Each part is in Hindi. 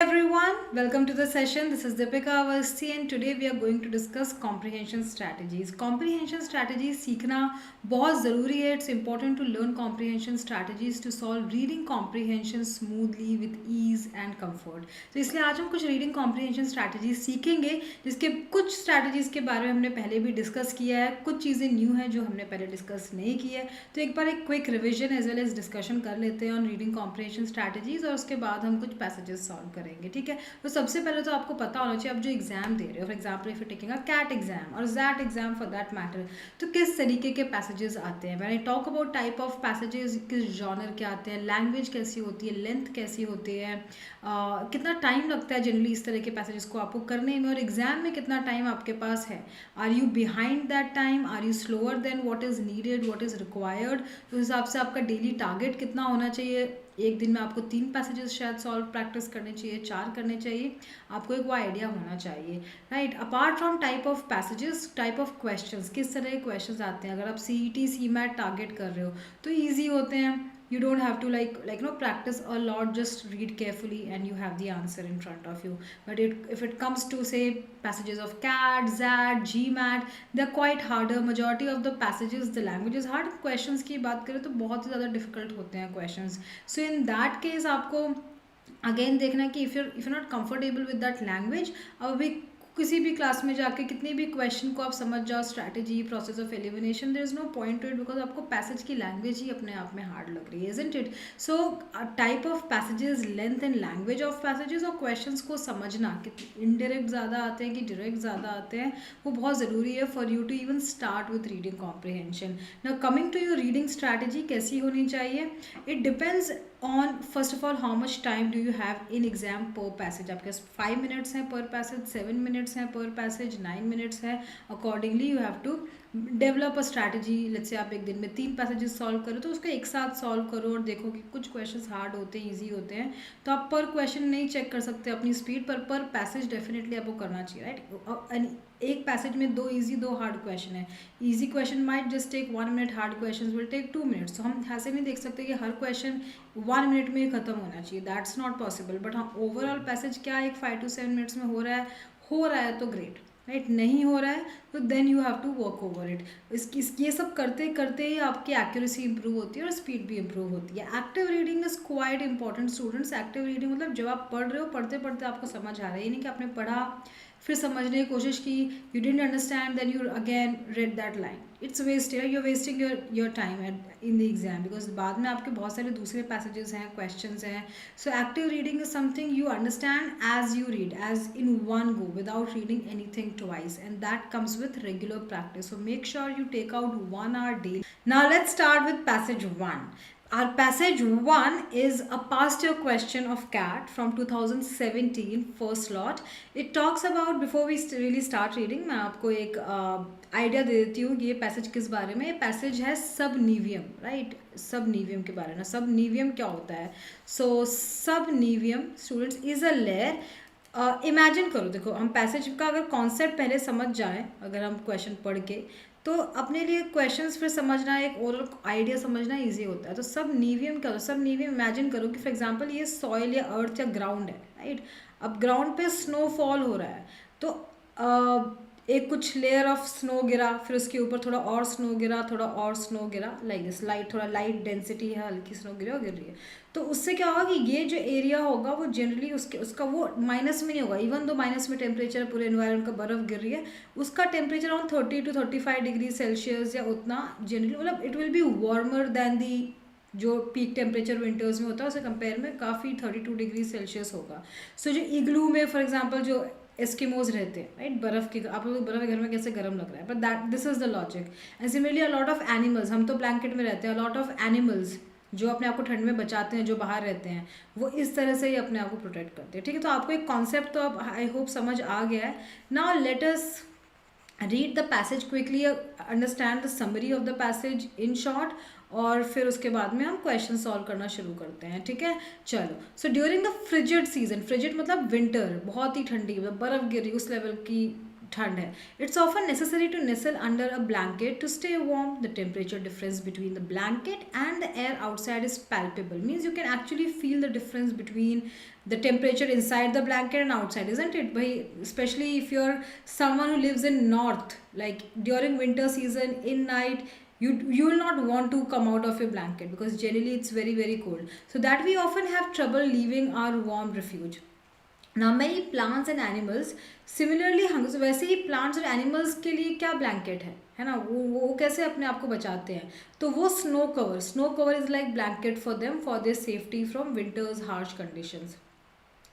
Everyone, welcome to the session. This is Deepika Avasthi and today we are going to discuss comprehension strategies. Comprehension strategies सीखना बहुत ज़रूरी है. It's important to learn comprehension strategies to solve reading comprehension smoothly with ease and comfort. तो इसलिए आज हम कुछ reading comprehension strategies सीखेंगे जिसके कुछ strategies के बारे में हमने पहले भी discuss किया है, कुछ चीज़ें new हैं जो हमने पहले discuss नहीं की है. तो एक बार एक quick revision as well as discussion कर लेते हैं on reading comprehension strategies और उसके बाद हम कुछ passages solve करेंगे. ठीक है. तो सबसे पहले तो आपको पता होना चाहिए आप जो एग्जाम दे रहे हो, for example if you taking a cat exam और XAT exam for that matter, तो किस तरीके के पैसेजेस आते हैं. When I talk about type of passages, किस जॉनर के आते हैं, लैंग्वेज कैसी होती है, लेंथ कैसी होती है, कितना टाइम लगता है जनरली इस तरह के पैसेजेस को आपको करने में, और एग्जाम में कितना टाइम आपके पास है. Are you behind that time, are you slower than what is needed, what is required. तो उस हिसाब से आपका डेली टारगेट कितना होना चाहिए. एक दिन में आपको 3 पैसेजेस शायद सॉल्व प्रैक्टिस करने चाहिए, 4 करने चाहिए. आपको एक वो आइडिया होना चाहिए, right. Apart from type of passages, type of questions, किस तरह के क्वेश्चंस आते हैं. अगर आप CET CMAT टारगेट कर रहे हो तो ईजी होते हैं. You don't have to practice a lot, just read carefully and you have the answer in front of you. But if it comes to say passages of CAT, ZAT, GMAT, they're quite harder. Majority of the passages, the language is hard. Questions की बात करें तो बहुत ही ज़्यादा difficult होते हैं questions. So in that case आपको अगेन देखना है कि if you're not comfortable with that language, अब अभी किसी भी क्लास में जाके कितने भी क्वेश्चन को आप समझ जाओ, strategy, process of elimination, there is no point to it because आपको पैसेज की लैंग्वेज ही अपने आप में हार्ड लग रही है, isn't it. So type of passages, length and language of passages और क्वेश्चंस को समझना कि इनडायरेक्ट ज़्यादा आते हैं कि डायरेक्ट ज़्यादा आते हैं, वो बहुत ज़रूरी है for you to even start with reading comprehension. Now coming to your reading strategy कैसी होनी चाहिए, it depends on first of all how much time do you have in exam per passage. आपके पास 5 minutes हैं per passage, 7 minutes हैं per passage, 9 minutes है. accordingly you have to develop a strategy. Let's say आप एक दिन में 3 पैसेजेस सॉल्व करो तो उसको एक साथ सॉल्व करो और देखो कि कुछ क्वेश्चंस हार्ड होते हैं, इजी होते हैं, तो आप पर क्वेश्चन नहीं चेक कर सकते अपनी स्पीड पर पैसेज डेफिनेटली आपको करना चाहिए, राइट. एक पैसेज में 2 इजी 2 हार्ड क्वेश्चन है. Easy question might just take 1 minute, hard question will take 2 minutes. तो हम ऐसे नहीं देख सकते कि हर क्वेश्चन 1 minute में ख़त्म होना चाहिए, दैट्स नॉट पॉसिबल. बट हाँ, ओवरऑल पैसेज क्या एक 5 to 7 minutes में हो रहा है तो ग्रेट, राइट. नहीं हो रहा है तो then you have to work over it. ये सब करते करते ही आपकी एक्यूरेसी इंप्रूव होती है और स्पीड भी इंप्रूव होती है. Active reading is quite important students. Active reading मतलब जब आप पढ़ रहे हो, पढ़ते पढ़ते आपको समझ आ रहा है, ये नहीं कि आपने पढ़ा फिर समझने की कोशिश की, you didn't understand, then you again read that line. It's waste, you are wasting your time in the exam because बाद में आपके बहुत सारे दूसरे पैसेजेस हैं, क्वेश्चंस हैं. So active reading is something you understand as you read, as in one go without reading anything twice, and that comes with regular practice. So make sure you take out 1 hour daily. Now let's start with passage 1. Our passage 1 is a past year question of CAT from 2017 first lot. It talks about, before we really start reading, मैं आपको एक आइडिया दे देती हूँ ये पैसेज किस बारे में. ये पैसेज है सब नीवियम, राइट. सब नीवियम के बारे में. सब नीवियम क्या होता है. So subnivium students is a layer. Imagine करो, देखो हम पैसेज का अगर कॉन्सेप्ट पहले समझ जाएं, अगर हम क्वेश्चन पढ़ के, तो अपने लिए क्वेश्चंस फिर समझना, एक ओरल आइडिया समझना इजी होता है. तो सब नीवियम क्या होता है. सब नीवियम इमेजिन करो कि फॉर एग्जांपल ये सॉइल या अर्थ या ग्राउंड है, राइट. अब ग्राउंड पे स्नोफॉल हो रहा है तो एक कुछ लेयर ऑफ स्नो गिरा, फिर उसके ऊपर थोड़ा और स्नो गिरा, थोड़ा और स्नो गिरा, लाइक दिस. लाइट, थोड़ा लाइट डेंसिटी है, हल्की स्नो गिर रही है. तो उससे क्या होगा कि ये जो एरिया होगा वो जनरली उसका वो माइनस में नहीं होगा. इवन दो माइनस में टेम्परेचर पूरे एनवायरनमेंट का बर्फ़ गिर रही है, उसका temperature around 30 to 35 degree Celsius या उतना जनरली, मतलब it will B warmer than the जो पीक टेम्परेचर विंटर्स में होता है, उसे कंपेयर में काफ़ी 32 डिग्री सेल्सियस होगा. सो जो इग्लू में फॉर एग्जांपल जो एस्किमोज रहते हैं, राइट, बर्फ़ की, आप लोग बर्फ़ के घर में कैसे गर्म लग रहा है, but that this is the logic. And similarly a lot of animals, हम तो ब्लैंकेट में रहते हैं, अ लॉट ऑफ एनिमल्स जो अपने आप को ठंड में बचाते हैं, जो बाहर रहते हैं, वो इस तरह से ही अपने आप को प्रोटेक्ट करते हैं, ठीक है. तो आपको एक कॉन्सेप्ट तो अब आई होप समझ आ गया है. Now let us read the passage quickly, understand the summary of the passage in short, और फिर उसके बाद में हम क्वेश्चन सॉल्व करना शुरू करते हैं, ठीक है. चलो. So during the frigid season, frigid मतलब विंटर, बहुत ही ठंडी, मतलब बर्फ़ गिर रही उस लेवल की ठंड है. It's often necessary to nestle under a blanket to stay warm. The temperature difference between the blanket and the air outside is palpable. Means you can actually feel the difference between the temperature inside the blanket and outside, isn't it? By especially if you're someone who lives in north, like during winter season in night, you will not want to come out of your blanket because generally it's very very cold. So that we often have trouble leaving our warm refuge. Now many plants and animals similarly hung. So वैसे ही plants और animals के लिए क्या blanket है ना, वो कैसे अपने आप को बचाते हैं. तो वो snow cover is like blanket for them for their safety from winter's harsh conditions.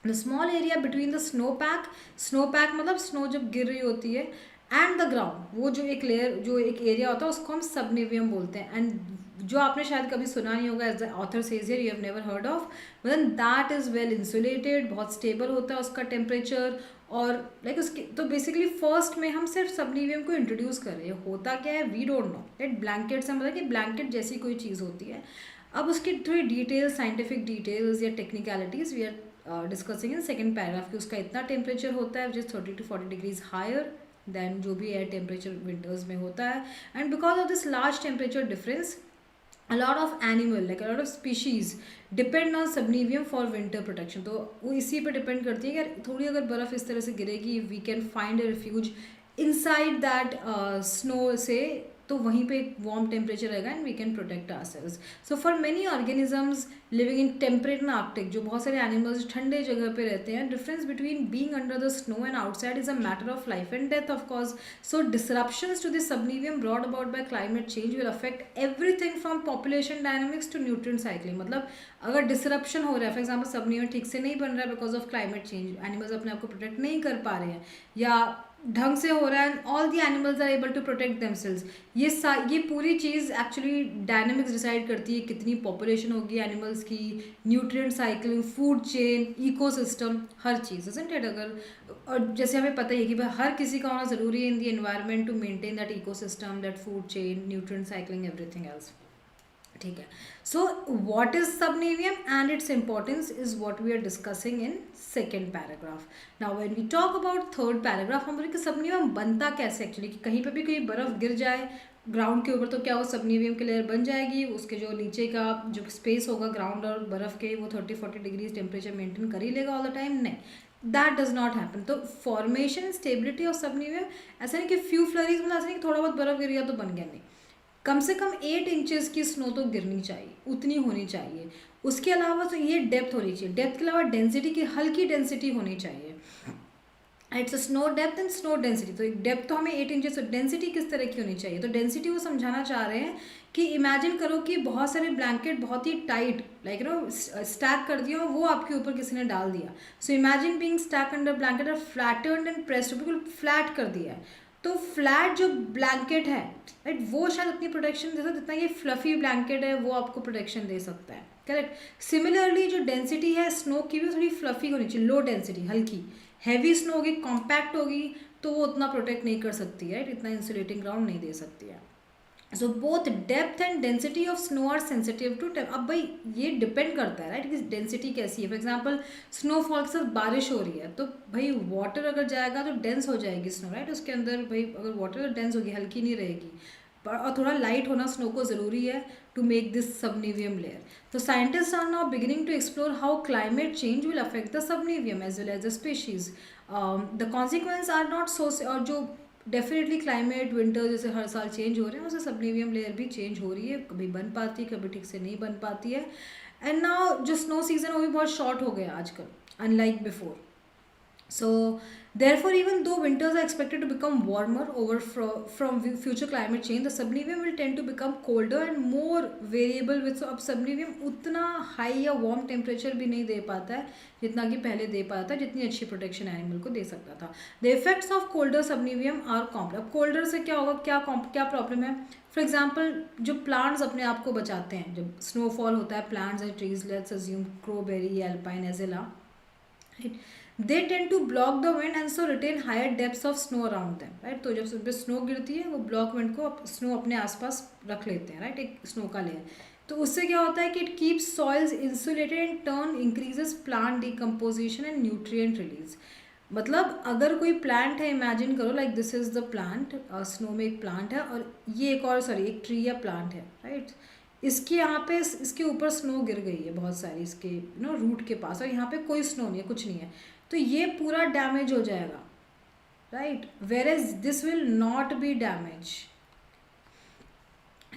The small area between the snowpack मतलब स्नो जब गिर रही होती है, एंड द ग्राउंड, वो जो एक लेयर, जो एक एरिया होता है उसको हम सबनिवियम बोलते हैं. एंड जो आपने शायद कभी सुना नहीं होगा, as the author says here, you have never heard of, but that is well insulated, बहुत स्टेबल होता है उसका टेम्परेचर. और लाइक उसके तो बेसिकली फर्स्ट में हम सिर्फ सबनिवियम को इंट्रोड्यूस कर रहे हैं. होता क्या है we don't know. Right, blanket से मतलब कि ब्लैंकेट जैसी कोई चीज़ होती है. अब उसकी थोड़ी डिटेल्स, साइंटिफिक डिटेल्स या technicalities we are discussing in second paragraph कि उसका इतना टेम्परेचर होता है which is 30 to 40 degrees higher than जो भी एयर टेम्परेचर विंटर्स में होता है. And because of this large temperature difference, a lot of animal, like a lot of species depend on subnivium for winter protection. तो वो इसी पे डिपेंड करती है कि थोड़ी अगर बर्फ़ इस तरह से गिरेगी, we can find a refuge inside that snow से, तो वहीं पे एक वार्म टेम्परेचर रहेगा and we can protect ourselves. So for many organisms living in temperate and Arctic, जो बहुत सारे एनिमल्स ठंडे जगह पे रहते हैं, difference between being under the snow and outside is a matter of life and death of course. So disruptions to this subnivium brought about by climate change will affect everything from population dynamics to nutrient cycling. मतलब अगर डिसरप्शन हो रहा है, फॉर एग्जाम्पल सबनिवियम ठीक से नहीं बन रहा है because of climate change, animals अपने आप को प्रोटेक्ट नहीं कर पा रहे हैं, या ढंग से हो रहा है, all the animals are able to protect themselves. ये पूरी चीज़ एक्चुअली डायनामिक्स डिसाइड करती है कितनी पॉपुलेशन होगी एनिमल्स की, nutrient cycling, food chain, ecosystem, her cheese, isn't it? अगर और जैसे हमें पता ही है कि भाई हर किसी का होना ज़रूरी है in the environment to maintain that ecosystem, that food chain, nutrient cycling, everything else. ठीक है. So what is subnivium and its importance is what we are discussing in second paragraph. Now when we talk about third paragraph, हम बोले कि सबनिवियम बनता कैसे एक्चुअली, कि कहीं पर भी कोई बर्फ़ गिर जाए ग्राउंड के ऊपर तो क्या वो सबनिवियम की लेयर बन जाएगी, उसके जो नीचे का जो स्पेस होगा ग्राउंड और बर्फ़ के, वो 30-40 डिग्रीज टेम्परेचर मेंटेन कर ही लेगा ऑल द टाइम. नहीं, दैट डज नॉट हैपन. तो फॉर्मेशन स्टेबिलिटी ऑफ सबनिवियम ऐसा नहीं कि फ्यू फ्लरीज, मतलब ऐसा नहीं कि थोड़ा बहुत बर्फ़ गिर गया तो बन गया, नहीं. कम से कम 8 इंचेस की स्नो तो गिरनी चाहिए, उतनी होनी चाहिए. उसके अलावा तो ये डेप्थ होनी चाहिए, डेप्थ के अलावा डेंसिटी की हल्की डेंसिटी होनी चाहिए. It's snow depth and snow density. तो एक डेप्थ तो हमें 8 इंचेस, डेंसिटी किस तरह की होनी चाहिए? तो डेंसिटी वो समझाना चाह रहे हैं कि इमेजिन करो कि बहुत सारे ब्लैंकेट बहुत ही टाइट, लाइक नो स्टैक कर दिया और वो आपके ऊपर किसी ने डाल दिया. So imagine being stack under blanket और फ्लैटर्ड एंड प्रेस्ड, बिल्कुल फ्लैट कर दिया है. तो फ्लैट जो ब्लैंकेट है, राइट, वो शायद उतनी प्रोटेक्शन दे सकता जितना ये फ्लफी ब्लैंकेट है वो आपको प्रोटेक्शन दे सकता है. करेक्ट. सिमिलरली जो डेंसिटी है स्नो की भी थोड़ी फ्लफी होनी चाहिए, लो डेंसिटी, हल्की. हैवी स्नो होगी, कॉम्पैक्ट होगी, तो वो उतना प्रोटेक्ट नहीं कर सकती है, इतना इंसुलेटिंग ग्राउंड नहीं दे सकती है. So both depth and density of snow are sensitive to temp. अब भाई ये डिपेंड करता है, राइट, कि डेंसिटी कैसी है. फॉर एग्जांपल स्नोफॉल के साथ बारिश हो रही है तो भाई वाटर अगर जाएगा तो डेंस हो जाएगी स्नो, राइट. उसके अंदर भाई अगर वाटर डेंस होगी, हल्की नहीं रहेगी. और थोड़ा लाइट होना स्नो को ज़रूरी है to make this subnivium layer. तो scientist are now beginning to explore how climate change will affect the subnivium as well as the species. The consequences are not so, और जो डेफिनेटली क्लाइमेट विंटर जैसे हर साल चेंज हो रहे हैं, उससे सबनिवियम लेयर भी चेंज हो रही है, कभी बन पाती है, कभी ठीक से नहीं बन पाती है. एंड नाउ जो स्नो सीजन है वो भी बहुत शॉर्ट हो गया आजकल, unlike before. So therefore, even though winters are expected to become warmer over from future climate change, the subnivium will tend to become colder and more variable with. So अब subnivium उतना high या warm temperature भी नहीं दे पाता है जितना कि पहले दे पाता है, जितनी अच्छी protection animal को दे सकता था. The effects of colder subnivium are complex. अब colder से क्या होगा, क्या प्रॉब्लम है? फॉर एग्जाम्पल जो प्लांट्स अपने आप को बचाते हैं, जब स्नोफॉल होता है, plants and trees, let's assume crowberry, alpine, azalea, right, they tend to block the wind and so retain higher depths of snow around them, right. तो जब उन पर स्नो गिरती है वो ब्लॉक विंड को स्नो अपने आसपास रख लेते हैं, राइट, एक स्नो का लेयर. तो उससे क्या होता है कि it keeps soils insulated and turn increases plant decomposition and nutrient release. मतलब अगर कोई प्लांट है, इमेजिन करो like this is the plant, snow में एक प्लांट है और ये एक और सॉरी एक ट्री या प्लांट है, राइट। इसके यहाँ पे इसके ऊपर स्नो गिर गई है बहुत सारी, इसके रूट के पास, और यहाँ पे कोई स्नो नहीं है, कुछ नहीं है, तो ये पूरा डैमेज हो जाएगा, right, whereas this will not be damage.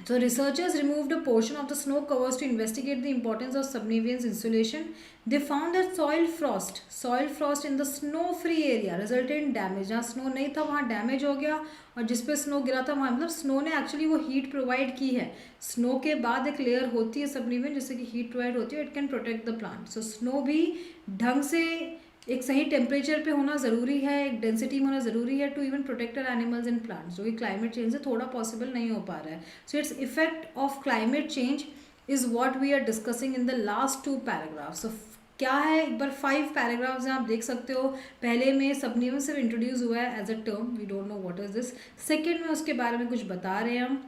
So researchers removed a portion of the snow covers to investigate the importance of subniveous insulation. They found that soil frost in the snow-free area resulted in damage. जहाँ snow नहीं था वहाँ damage हो गया, और जिस पे snow गिरा था वहाँ मतलब snow ने actually वो heat provide की है. Snow के बाद एक layer होती है subniveous जिससे कि heat provide होती है, it can protect the plant. So snow भी ढंग से एक सही टेम्परेचर पे होना ज़रूरी है, एक डेंसिटी में होना ज़रूरी है to even protect animals and plants, जो कि क्लाइमेट चेंज से थोड़ा पॉसिबल नहीं हो पा रहा है. So it's effect of climate change is what we are discussing in the last 2 paragraphs. So क्या है, एक बार 5 पैराग्राफ्स हैं, आप देख सकते हो. पहले में सबनियम सिर्फ इंट्रोड्यूस हुआ है as a term, we don't know what is this. Second में उसके बारे में कुछ बता रहे हैं हम.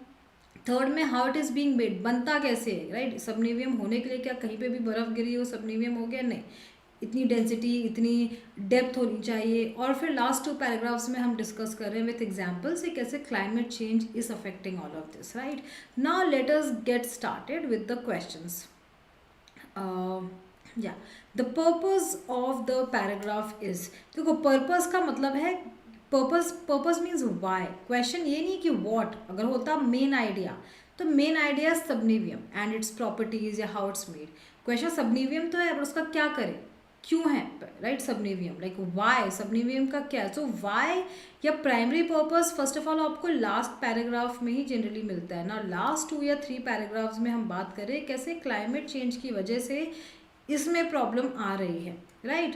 थर्ड में how it is being made, बनता कैसे है, राइट. सबनिवियम होने के लिए क्या कहीं पे भी बर्फ़ गिरी हो सबनिवियम हो गया, नहीं, इतनी डेंसिटी, इतनी डेप्थ होनी चाहिए. और फिर लास्ट 2 पैराग्राफ्स में हम डिस्कस कर रहे हैं विथ एग्जांपल्स कि कैसे climate change is affecting all of this, right. Now let us get started with the questions. या the purpose of the paragraph is, देखो पर्पस का मतलब है, पर्पस मीन्स वाई. क्वेश्चन ये नहीं कि व्हाट, अगर होता मेन आइडिया तो main idea subnivium and its properties या how it's made. Question subnivium तो है, पर उसका क्या करें, क्यों है, राइट. सबनिवियम लाइक वाई, सबनिवियम का क्या है. सो वाई या primary purpose first of all आपको लास्ट पैराग्राफ में ही जनरली मिलता है ना. लास्ट 2 या 3 पैराग्राफ्स में हम बात करें कैसे क्लाइमेट चेंज की वजह से इसमें प्रॉब्लम आ रही है, राइट.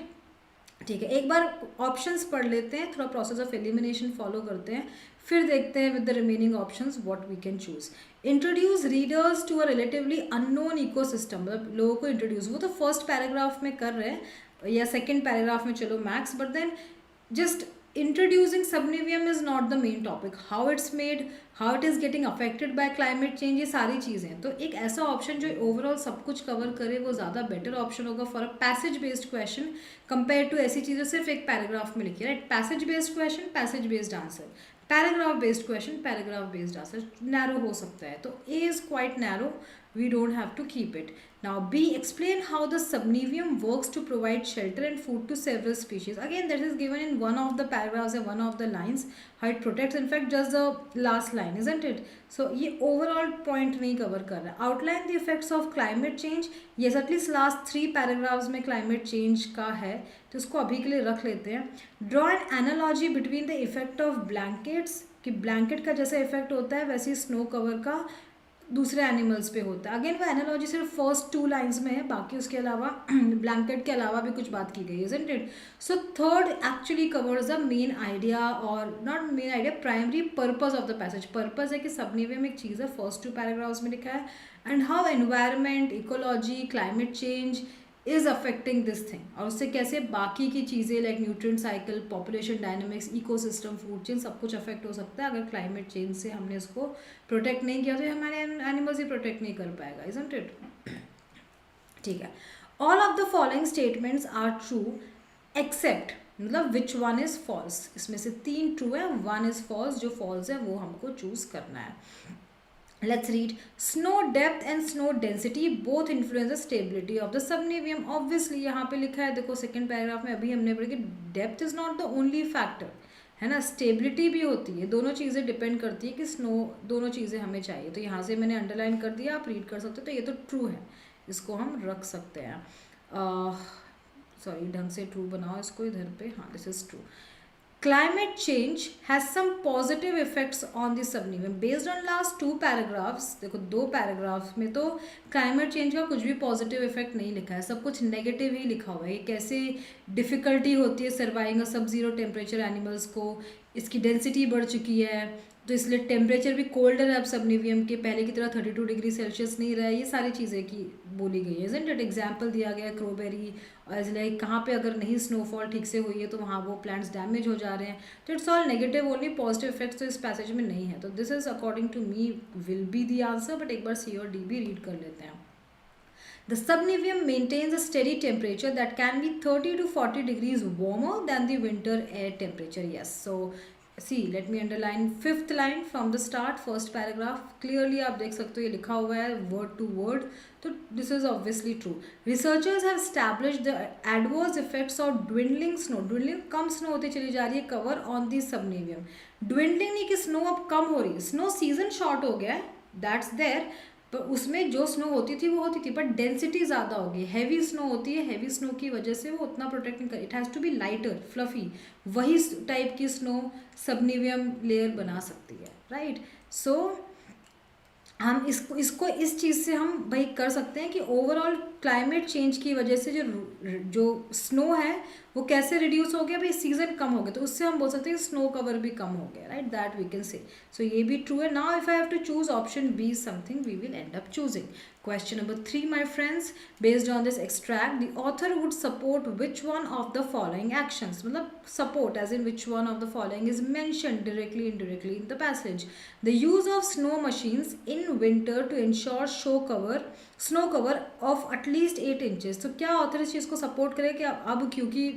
ठीक है, एक बार ऑप्शंस पढ़ लेते हैं, थोड़ा प्रोसेस ऑफ एलिमिनेशन फॉलो करते हैं, फिर देखते हैं with the remaining options what we can choose. Introduce readers to a relatively unknown ecosystem, मतलब लोगों को इंट्रोड्यूस, वो तो फर्स्ट पैराग्राफ में कर रहे हैं या सेकेंड पैराग्राफ में, चलो max, but then just introducing subnivium is not the main topic. How it's made, how it is getting affected by climate change, ये सारी चीज़ें. तो एक ऐसा ऑप्शन जो ओवरऑल सब कुछ कवर करे वो ज़्यादा बेटर ऑप्शन होगा for a passage based question compare to ऐसी चीज़ें सिर्फ एक पैराग्राफ में लिखी है, right. Passage based question, passage based answer. Paragraph based question, paragraph based answer. Narrow हो सकता है, तो A is quite narrow, we don't have to keep it. Now B, explain how the subnivium works to provide shelter and food to several species. Again that is given in one of the paragraphs and one of the lines, how it protects, in fact just the last line, isn't it. So ये overall point नहीं cover कर रहा. Outline the effects of climate change, yes at least last 3 paragraphs में climate change का है, तो इसको अभी के लिए रख लेते हैं. Draw an analogy between the effect of blankets, कि blanket का जैसा effect होता है वैसे snow cover का दूसरे एनिमल्स पे होता है. अगेन वो एनालॉजी सिर्फ फर्स्ट 2 लाइन्स में है, बाकी उसके अलावा ब्लैंकेट के अलावा भी कुछ बात की गई है, isn't it. So third actually covers the main idea, और not main idea, primary purpose of the passage. Purpose है कि सबनिवियम एक चीज़ है, फर्स्ट 2 पैराग्राफ्स में लिखा है, and how environment, ecology, climate change is affecting this thing, और उससे कैसे बाकी की चीज़ें like nutrient cycle, population dynamics, ecosystem, food chain, सब कुछ अफेक्ट हो सकता है. अगर क्लाइमेट चेंज से हमने इसको प्रोटेक्ट नहीं किया तो हमारे एनिमल्स ही प्रोटेक्ट नहीं कर पाएगा, इजंट इट. ठीक है, all of the following statements are true except, मतलब विच वन इज़ फॉल्स. इसमें से 3 ट्रू है, 1 इज़ फॉल्स. जो फॉल्स है वो हमको चूज़ करना है. Let's read. Snow depth and snow density both influence the stability of the subnivium. Obviously यहाँ पे लिखा है, देखो सेकेंड पैराग्राफ में अभी हमने पढ़ा कि depth is not the only factor, है ना, स्टेबिलिटी भी होती है. दोनों चीज़ें डिपेंड करती है कि स्नो, दोनों चीज़ें हमें चाहिए. तो यहाँ से मैंने अंडरलाइन कर दिया, आप रीड कर सकते हो. तो ये तो ट्रू है, इसको हम रख सकते हैं. सॉरी, ढंग से ट्रू बनाओ इसको इधर पे. हाँ, this is true. Climate change has some positive effects on the subniveum. Based on last 2 paragraphs, देखो 2 पैराग्राफ्स में तो क्लाइमेट चेंज का कुछ भी पॉजिटिव इफेक्ट नहीं लिखा है, सब कुछ नेगेटिव ही लिखा हुआ है. कैसे डिफ़िकल्टी होती है सर्वाइविंग अ सब जीरो टेम्परेचर एनिमल्स को, इसकी डेंसिटी बढ़ चुकी है तो इसलिए टेम्परेचर भी कोल्डर है अब सबनिवियम के, पहले की तरह 32 डिग्री सेल्सियस नहीं रहा है. ये सारी चीज़ें की बोली गई है, इजंट इट. एग्जाम्पल दिया गया है क्रोबेरी, और लाइक कहाँ पे अगर नहीं स्नोफॉल ठीक से हुई है तो वहाँ वो प्लांट्स डैमेज हो जा रहे हैं. तो it's all negative, only positive effects तो इस पैसेज में नहीं है. तो this is according to me will be the answer, but एक बार सी और डी भी रीड कर लेते हैं. The subniveum maintains a steady temperature that can be 30 to 40 degrees warmer than the winter air temperature. Yes, so see, let me underline fifth line from the start, first paragraph. Clearly आप देख सकते हो ये लिखा हुआ है word to word, तो this is obviously true. Researchers have established the adverse effects of dwindling snow. Dwindling, come snow होती चली जा रही है cover on the subniveum. Dwindling नहीं कि snow अब कम हो रही है, snow season short हो गया है, that's there. पर उसमें जो स्नो होती थी वो होती थी, बट डेंसिटी ज़्यादा हो गई, हैवी स्नो होती है, हैवी स्नो की वजह से वो उतना प्रोटेक्ट नहीं कर, it has to be lighter fluffy, वही टाइप की स्नो सबनिवियम लेयर बना सकती है, राइट. सो हम इसको इस चीज़ से हम भाई कर सकते हैं कि ओवरऑल क्लाइमेट चेंज की वजह से जो स्नो है वो कैसे रिड्यूस हो गया, भाई सीजन कम हो गया, तो उससे हम बोल सकते हैं स्नो कवर भी कम हो गया, right, that we can say. सो ये भी ट्रू है. Now if I have to choose option B something we will end up choosing. Question number 3, my friends. Based on this extract, the author would support which one of the following actions? मतलब support as in which one of the following is mentioned directly, indirectly in the passage. The use of snow machines in winter to ensure snow cover of at least 8 inches. तो क्या ऑथर इस चीज़ को सपोर्ट करे कि अब क्योंकि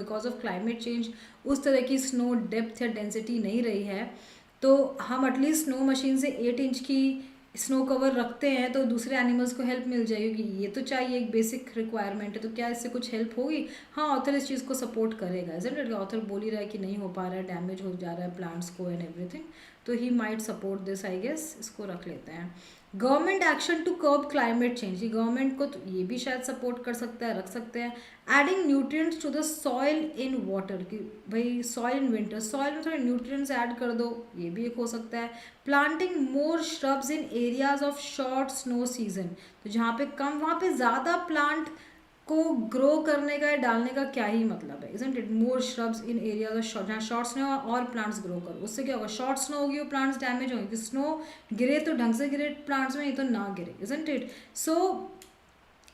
बिकॉज ऑफ क्लाइमेट चेंज उस तरह की स्नो डेप्थ या डेंसिटी नहीं रही है, तो हम एटलीस्ट स्नो मशीन से 8 इंच की स्नो कवर रखते हैं तो दूसरे एनिमल्स को हेल्प मिल जाएगी. ये तो चाहिए, एक बेसिक रिक्वायरमेंट है, तो क्या इससे कुछ हेल्प होगी? हाँ, ऑथर इस चीज़ को सपोर्ट करेगा. Isn't it? ऑथर बोल ही रहा है कि नहीं हो पा रहा है, डैमेज हो जा रहा है प्लांट्स को एंड एवरीथिंग, तो he might support this, I guess. इसको रख लेते हैं. Government action to curb climate change, government को तो ये भी शायद सपोर्ट कर सकता है, रख सकते हैं. Adding nutrients to the soil in water, कि भाई सॉइल इन विंटर, सॉइल में थोड़े न्यूट्रिएंट्स ऐड कर दो, ये भी एक हो सकता है. Planting more shrubs in areas of short snow season, तो जहाँ पे कम वहाँ पे ज़्यादा प्लांट को ग्रो करने का या डालने का क्या ही मतलब है? Isn't it? More shrubs in areas of short, जहाँ शॉर्ट स्नो और प्लांट्स ग्रो करो, उससे क्या होगा? शॉर्ट स्नो होगी वो प्लांट्स डैमेज होंगे, स्नो गिरे तो ढंग से गिरे प्लांट्स में, ये तो ना गिरे. Isn't it? So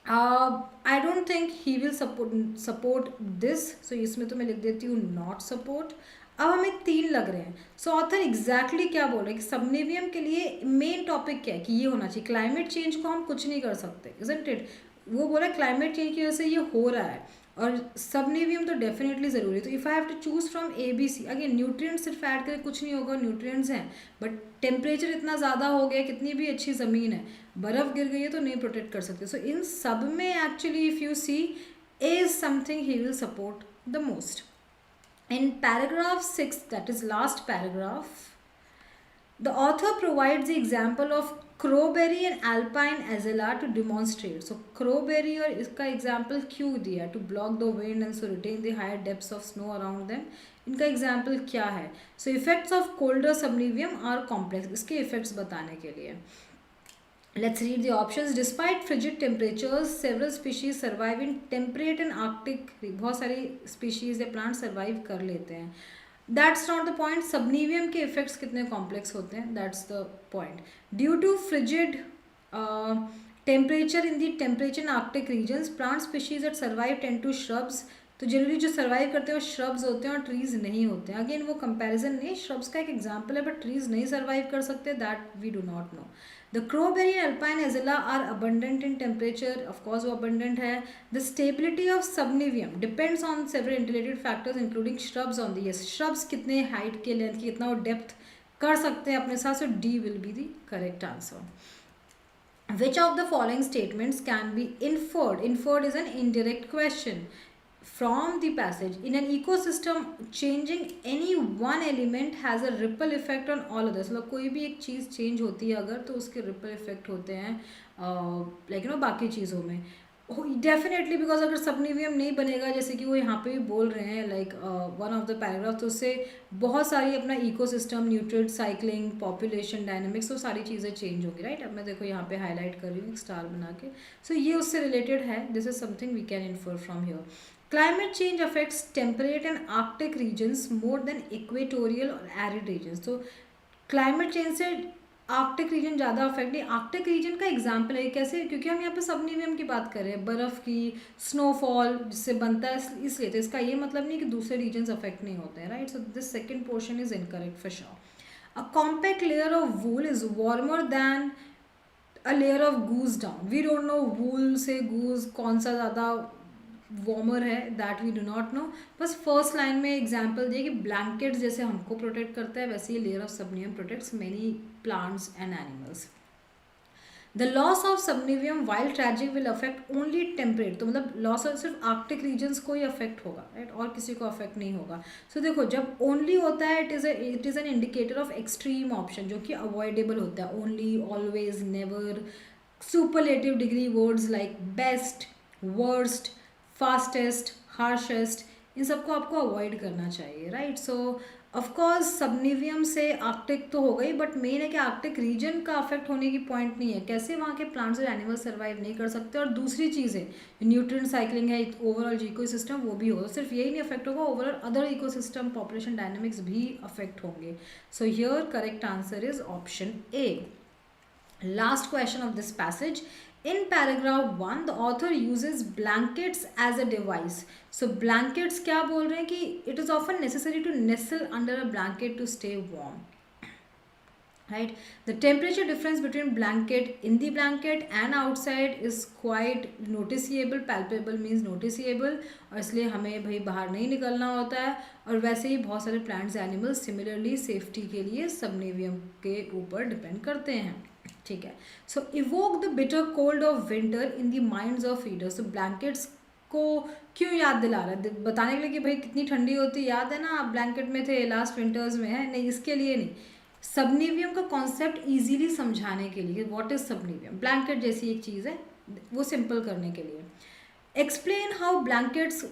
I don't think he will support this. So इसमें तो मैं लिख देती हूँ नॉट सपोर्ट. अब हमें 3 लग रहे हैं. सो ऑथर एग्जैक्टली क्या बोल रहे हैं कि सबनिवियम के लिए मेन टॉपिक क्या है कि ये होना चाहिए. क्लाइमेट चेंज को हम कुछ नहीं कर सकते, इजंट इट? वो बोला क्लाइमेट चेंज की वजह से ये हो रहा है और सबनिवियम तो डेफिनेटली ज़रूरी है. तो if I have to choose from A B C, again nutrients सिर्फ ऐड करके कुछ नहीं होगा, न्यूट्रिएंट्स हैं, बट टेम्परेचर इतना ज़्यादा हो गया, कितनी भी अच्छी ज़मीन है, बर्फ़ गिर गई है तो नहीं प्रोटेक्ट कर सकते. सो इन सब में actually if you see A is something he will support the most. In paragraph 6, that is last paragraph, the author provides the example of crowberry and alpine azalea to demonstrate. So crowberry और इसका example क्यों दिया? To block the wind and so retain the higher depths of snow around them. इनका example क्या है? So effects of colder subniveum are complex. इसके effects बताने के लिए let's read the options. Despite frigid temperatures, several species survive in temperate and arctic. बहुत सारी species या plants survive कर लेते हैं. That's not the point. Subniveum के effects कितने complex होते हैं? That's the point. Due to frigid temperature in the temperate and arctic regions, plant species that survive tend to shrubs. तो जनरली जो सर्वाइव करते हैं वो श्रब्स होते हैं और ट्रीज नहीं होते हैं. अगेन वो कंपैरिजन नहीं, श्रब्स का एक एग्जांपल है, बट ट्रीज नहीं सर्वाइव कर सकते, that we do not know. The crowberry and alpine azalea are abundant in temperature. Of course वो abundant है. The stability of subniveum depends on several interrelated factors including shrubs on the, yes, shrubs कितने हाइट के, लेंथ की, कितना वो डेप्थ कर सकते हैं अपने साथ. So D will be the correct answer. Which of the following statements can be inferred? Inferred is an indirect question from the passage. In an ecosystem, changing any one element has a ripple effect on all others. मतलब कोई भी एक चीज़ चेंज होती है अगर, तो उसके रिपल इफेक्ट होते हैं लाइक यू नो बाकी चीज़ों में. डेफिनेटली, बिकॉज अगर सबनिवियम नहीं बनेगा, जैसे कि वो यहाँ पे भी बोल रहे हैं like one of the paragraph, तो उससे बहुत सारी अपना ecosystem, nutrient cycling, population dynamics, तो सारी चीज़ें चेंज होंगी, राइट. अब मैं देखो यहाँ पे हाईलाइट कर रही हूँ एक स्टार बना के. सो ये उससे रिलेटेड है. This is something we can infer from here. Climate change affects temperate and arctic regions more than equatorial or arid regions. तो climate change से आर्कटिक रीजन ज़्यादा अफेक्ट नहीं. आर्कटिक रीजन का एग्जाम्पल है कैसे? क्योंकि हम यहाँ पे सबनिवियम की बात कर रहे हैं, बर्फ़ की, स्नोफॉल जिससे बनता है, इसलिए. तो इसका ये मतलब नहीं कि दूसरे रीजन्स अफेक्ट नहीं होते हैं, right. So this second portion is incorrect for sure. A compact layer of wool is warmer than a layer of goose down. We don't know wool से goose कौन सा ज़्यादा वार्मर है, that we do not know. बस फर्स्ट लाइन में एग्जाम्पल दिए कि ब्लैंकेट्स जैसे हमको प्रोटेक्ट करता है वैसे ही layer of subnivium protects many plants and animals. The loss of subnivium while tragic will affect only temperate. तो मतलब लॉस ऑफ सिर्फ आर्कटिक रीजन्स को ही अफेक्ट होगा, राइट, और किसी को अफेक्ट नहीं होगा. सो देखो जब ओनली होता है it is an indicator of extreme option जो कि अवॉइडेबल होता है. Only, always, never, superlative degree words like best, worst, fastest, harshest, इन सबको आपको अवॉइड करना चाहिए, राइट. सो ऑफकोर्स सबनिवियम से आर्कटिक तो हो गई, बट मेन है कि आर्कटिक रीजन का अफेक्ट होने की पॉइंट नहीं है. कैसे वहाँ के प्लांट्स और एनिमल्स सर्वाइव नहीं कर सकते. और दूसरी चीज़ है न्यूट्रिएंट साइकिलिंग है, ओवरऑल इकोसिस्टम वो भी होगा. सिर्फ यही नहीं अफेक्ट होगा, overall other ecosystem population dynamics भी अफेक्ट होंगे. So here correct answer is option A. Last question of this passage. In paragraph 1, the author uses blankets as a device. So blankets क्या बोल रहे हैं कि it is often necessary to nestle under a blanket to stay warm. Right? The temperature difference between blanket in the blanket and outside is quite noticeable. Palpable means noticeable. और इसलिए हमें भाई बाहर नहीं निकलना होता है. और वैसे ही बहुत सारे प्लांट्स एनिमल्स सिमिलरली सेफ्टी के लिए सबनेवियम के ऊपर डिपेंड करते हैं. ठीक है. So evoke the bitter cold of winter in the minds of readers. तो ब्लैंकेट्स को क्यों याद दिला रहा है, बताने के लिए कि भाई कितनी ठंडी होती है. याद है ना आप ब्लैंकेट में थे लास्ट विंटर्स में, है नहीं, इसके लिए नहीं. सबनिवियम का कॉन्सेप्ट इजीली समझाने के लिए. व्हाट इज सबनिवियम, ब्लैंकेट जैसी एक चीज़ है, वो सिंपल करने के लिए. Explain how blankets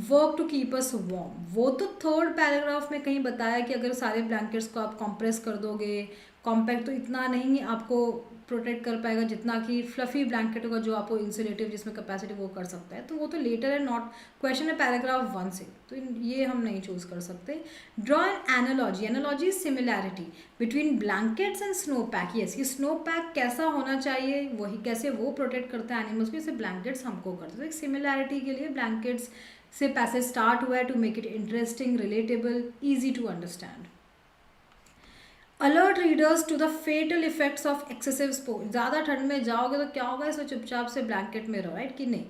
work to keep us warm. वो तो थर्ड पैराग्राफ में कहीं बताया कि अगर सारे ब्लैंकेट्स को आप कंप्रेस कर दोगे, कॉम्पैक्ट, तो इतना नहीं आपको प्रोटेक्ट कर पाएगा जितना कि फ्लफी ब्लैंकेट होगा जो आपको इंसुलेटिव जिसमें कैपेसिटी वो कर सकता है. तो वो तो लेटर है, नॉट क्वेश्चन है पैराग्राफ 1 से, तो ये हम नहीं चूज़ कर सकते. Draw an analogy. Analogy similarity between blankets and snow pack. Yes, ये स्नो पैक कैसा होना चाहिए, वही कैसे वो प्रोटेक्ट करता है एनिमल्स को, जैसे ब्लैंकेट्स हमको करते हैं. एक सिमिलैरिटी के लिए ब्लैंकेट्स से पैसेज स्टार्ट हुआ है to make it interesting, relatable, easy to understand. Alert readers to the fatal effects of excessive sport. ज़्यादा ठंड में जाओगे तो क्या होगा, इसमें चुपचाप से ब्लैंकेट में रहो, राइट कि नहीं.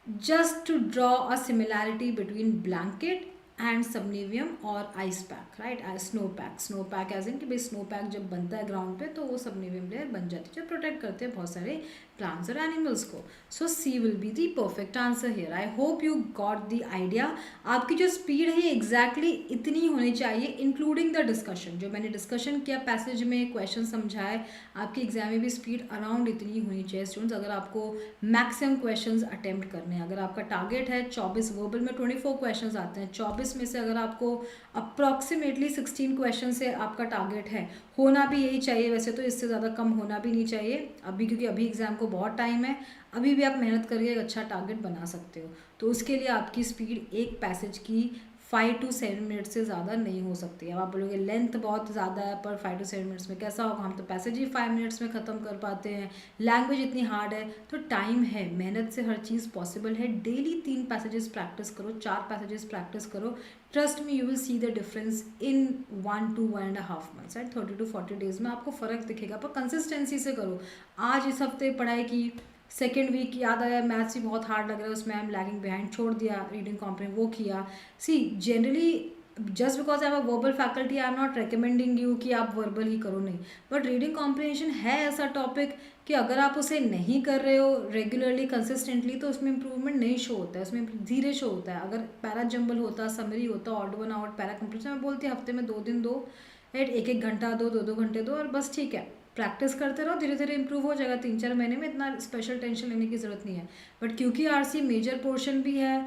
Just to draw a similarity between blanket and subnivium और ice pack, right, snow pack. Snow pack as in कि भाई स्नो पैक जब बनता है ग्राउंड पे तो वो सबनिवियम लेयर बन जाती है जो प्रोटेक्ट करते हैं बहुत सारे प्लांट्स और एनिमल्स को. So C will be the perfect answer here. I hope you got the idea. आपकी जो स्पीड है ये एग्जैक्टली इतनी होनी चाहिए इंक्लूडिंग द डिस्कशन. जो मैंने डिस्कशन किया पैसेज में, क्वेश्चन समझाए, आपकी एग्जाम में भी स्पीड अराउंड इतनी होनी चाहिए स्टूडेंट्स, अगर आपको मैक्सिमम क्वेश्चन अटेम्प्ट करने हैं. अगर आपका टारगेट है 24, वर्बल में 24 क्वेश्चन आते हैं, 24 में से अगर आपको अप्रॉक्सीमेटली 16 क्वेश्चन से आपका टारगेट है, होना भी यही चाहिए वैसे तो, इससे ज़्यादा कम होना भी नहीं चाहिए अभी, क्योंकि अभी एग्ज़ाम को बहुत टाइम है. अभी भी आप मेहनत करके एक अच्छा टारगेट बना सकते हो. तो उसके लिए आपकी स्पीड एक पैसेज की 5 to 7 मिनट से ज़्यादा नहीं हो सकती है. अब आप बोलोगे लेंथ बहुत ज़्यादा है पर 5 to 7 मिनट्स में कैसा होगा, हम तो पैसेज ही 5 मिनट्स में ख़त्म कर पाते हैं. लैंग्वेज इतनी हार्ड है, तो टाइम है, मेहनत से हर चीज़ पॉसिबल है. डेली 3 पैसेजेस प्रैक्टिस करो, 4 पैसेजेस प्रैक्टिस करो. Trust me, you will see the difference in 1 to 1.5 months, right. 30 to 40 days में आपको फ़र्क दिखेगा, पर कंसिस्टेंसी से करो. आज इस हफ्ते पढ़ाई की, सेकेंड वीक याद आया मैथ्स ही बहुत हार्ड लग रहा है, उसमें आई एम लैगिंग बिहाइंड, छोड़ दिया. रीडिंग कॉम्प्रिहेंशन वो किया. C generally just because I have a verbal faculty I am not recommending you कि आप वर्बल ही करो, नहीं. बट रीडिंग कॉम्प्रिहेंशन है ऐसा टॉपिक कि अगर आप उसे नहीं कर रहे हो रेगुलरली, कंसिस्टेंटली, तो उसमें इंप्रूवमेंट नहीं शो होता है, उसमें धीरे शो होता है. अगर पैरा जंबल होता, समरी होता, odd one out, para completion, मैं बोलती हफ्ते में 2 दिन दो, राइट, 1-1 घंटा दो, 2-2 घंटे दो, और बस ठीक है. प्रैक्टिस करते रहो, धीरे धीरे इंप्रूव हो जाएगा. 3-4 महीने में इतना स्पेशल टेंशन लेने की ज़रूरत नहीं है. बट क्योंकि आरसी मेजर पोर्शन भी है,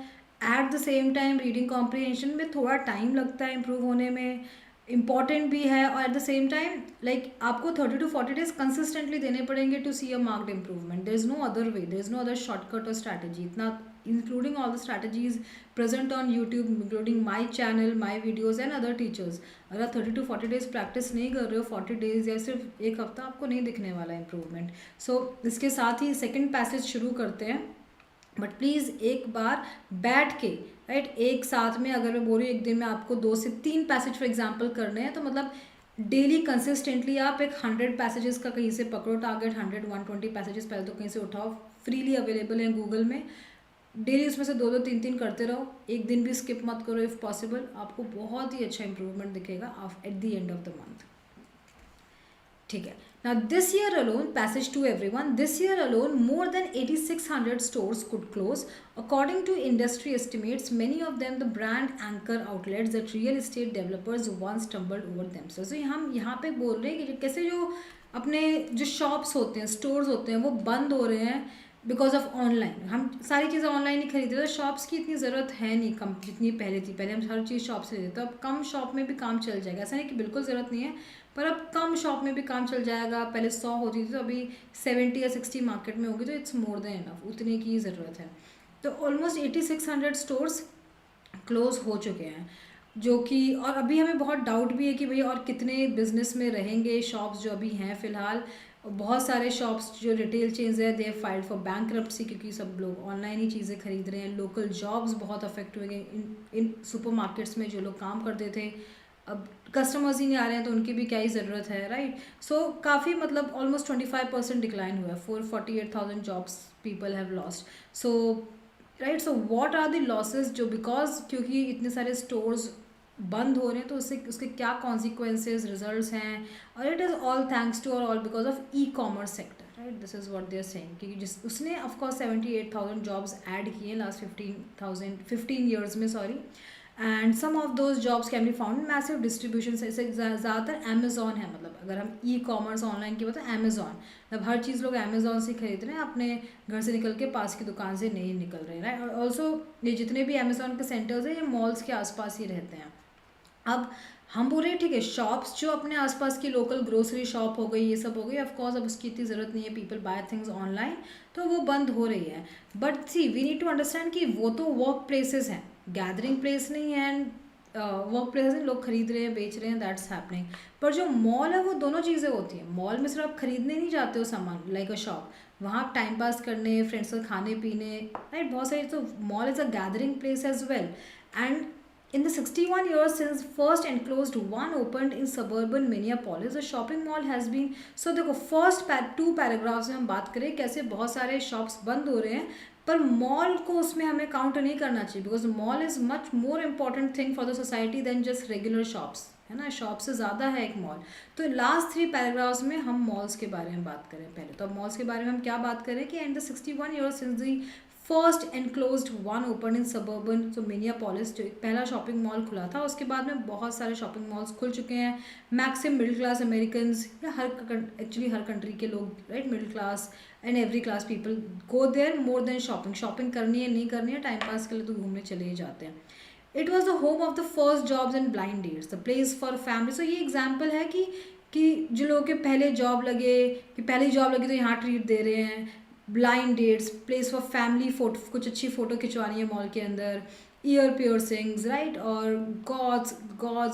at the same time reading comprehension में थोड़ा टाइम लगता है इंप्रूव होने में, इम्पॉर्टेंट भी है, और at the same time like आपको 30 to 40 डेज कंसिस्टेंटली देने पड़ेंगे to see a marked improvement. There is no other way, there is no other shortcut और स्ट्रैटेजी. इतना including all the strategies present on YouTube, including my channel, my videos and other teachers. अगर आप 30 to 40 डेज प्रैक्टिस नहीं कर रहे हो, 40 डेज या सिर्फ एक हफ्ता, आपको नहीं दिखने वाला इम्प्रूवमेंट. सो इसके साथ ही सेकेंड पैसेज शुरू करते हैं. बट प्लीज़ एक बार बैठ के, राइट, एक साथ में, अगर मैं बोल रही हूँ एक दिन में आपको 2 से 3 पैसेज फॉर एग्जाम्पल करने हैं, तो मतलब डेली कंसिस्टेंटली आप एक 100 पैसेजेस का कहीं से पकड़ो टारगेट, 100-120 पैसेजेस पहले तो कहीं से उठाओ, फ्रीली अवेलेबल है गूगल में। डेली उसमें से 2-2 3-3 करते रहो, एक दिन भी स्किप मत करो इफ़ पॉसिबल, आपको बहुत ही अच्छा इंप्रूवमेंट दिखेगा at the end of the month. ठीक है। Now this year alone, passage to everyone, this year alone more than 8600 stores could close. According to industry estimates, many of them the brand anchor outlets that real estate developers once stumbled over themselves. So हम यहाँ पे बोल रहे हैं कि कैसे जो अपने जो शॉप्स होते हैं, स्टोर्स होते हैं, वो बंद हो रहे हैं बिकॉज ऑफ ऑनलाइन। हम सारी चीज़ें ऑनलाइन ही खरीद रहे, तो शॉप्स की इतनी ज़रूरत है नहीं कम जितनी पहले थी। पहले हम हर चीज़ शॉप से लेते, तो अब कम शॉप में भी काम चल जाएगा। ऐसा नहीं कि बिल्कुल ज़रूरत नहीं है, पर अब कम शॉप में भी काम चल जाएगा। पहले 100 होती थी, तो अभी 70 या 60 मार्केट में होगी, तो इट्स मोर देन इनफ, उतने की ही ज़रूरत है। तो ऑलमोस्ट 8600 स्टोर्स क्लोज हो चुके हैं, जो कि और अभी हमें बहुत डाउट भी है कि भैया और कितने बिजनेस में रहेंगे शॉप्स जो अभी हैं फ़िलहाल। बहुत सारे शॉप्स जो रिटेल चेन्स है, दे फाइल्ड फॉर बैंकरप्सी, क्योंकि सब लोग ऑनलाइन ही चीज़ें खरीद रहे हैं। लोकल जॉब्स बहुत अफेक्ट हुए हैं। इन सुपर मार्केट्स में जो लोग काम करते थे, अब कस्टमर्स ही नहीं आ रहे हैं, तो उनकी भी क्या ही ज़रूरत है, राइट। सो काफ़ी मतलब ऑलमोस्ट 25% डिक्लाइन हुआ है। 448,000 jobs people have lost. So right, so what are the losses, जो बिकॉज क्योंकि इतने सारे स्टोर्स बंद हो रहे हैं, तो उससे उसके क्या कॉन्सिक्वेंसेज रिजल्ट्स हैं। और it is all thanks to और all because of e-commerce sector, right. This is what they are saying, क्योंकि जिस उसने ऑफकोर्स 78,000 जॉब्स ऐड किए लास्ट 15 ईयर्स में, sorry. And some of those jobs can be found massive distribution से। ज़्यादातर अमेजोन है, मतलब अगर हम ई कॉमर्स ऑनलाइन की बात है, अमेजोन, मतलब हर चीज़ लोग अमेजोन से खरीद रहे हैं, अपने घर से निकल के पास की दुकान से नहीं निकल रहे हैं। और ऑल्सो ये जितने भी अमेजोन के सेंटर्स हैं, ये मॉल्स के आसपास ही रहते हैं। अब हम बोल रहे हैं ठीक है, शॉप्स जो अपने आसपास की लोकल ग्रोसरी शॉप हो गई, ये सब हो गई, ऑफ कोर्स अब उसकी इतनी ज़रूरत नहीं है, पीपल बाय थिंग्स ऑनलाइन, तो वो बंद हो रही है। But see we need to understand कि वो तो वर्क प्लेसेस हैं, गैदरिंग प्लेस नहीं है। एंड वर्क प्लेस है, लोग खरीद रहे हैं, बेच रहे हैं, दैट्स हैपनिंग। पर जो मॉल है, वो दोनों चीज़ें होती हैं। मॉल में सिर्फ आप खरीदने नहीं जाते हो सामान लाइक अ शॉप, वहाँ आप टाइम पास करने, फ्रेंड्स के खाने पीने, राइट, बहुत सारी। तो mall is a gathering place as well. And in the 61 years since first enclosed one opened in suburban Minneapolis, the shopping mall has been, so देखो फर्स्ट 2 पैराग्राफ्स में हम बात करें कैसे बहुत सारे शॉप्स बंद हो रहे हैं, पर मॉल को उसमें हमें काउंट नहीं करना चाहिए, because mall is much more important thing for the society than just regular shops, है ना। शॉप से ज़्यादा है एक मॉल। तो लास्ट 3 पैराग्राफ्स में हम मॉल्स के बारे में बात करें पहले, तो अब मॉल्स के बारे में हम क्या बात करें कि in the 61 years since the first enclosed one open in suburban, तो मिनियापोलिस जो पहला शॉपिंग मॉल खुला था, उसके बाद में बहुत सारे शॉपिंग मॉल्स खुल चुके हैं। मैक्सिम मिडिल क्लास अमेरिकन या एक्चुअली हर कंट्री के लोग, right, middle class and every class people go there more than shopping करनी है नहीं करनी है, टाइम पास के लिए तो घूमने चले ही जाते हैं। It was the home of the first jobs and blind dates, the place for family. So ये एग्जाम्पल है कि जो लोगों के पहले जॉब लगे, कि पहली जॉब लगी तो यहाँ ट्रीट दे रहे हैं, blind dates, place for family, photo, कुछ अच्छी फ़ोटो खिंचवानी है मॉल के अंदर, ईयर पियर्सिंग्स, राइट, और गॉड्स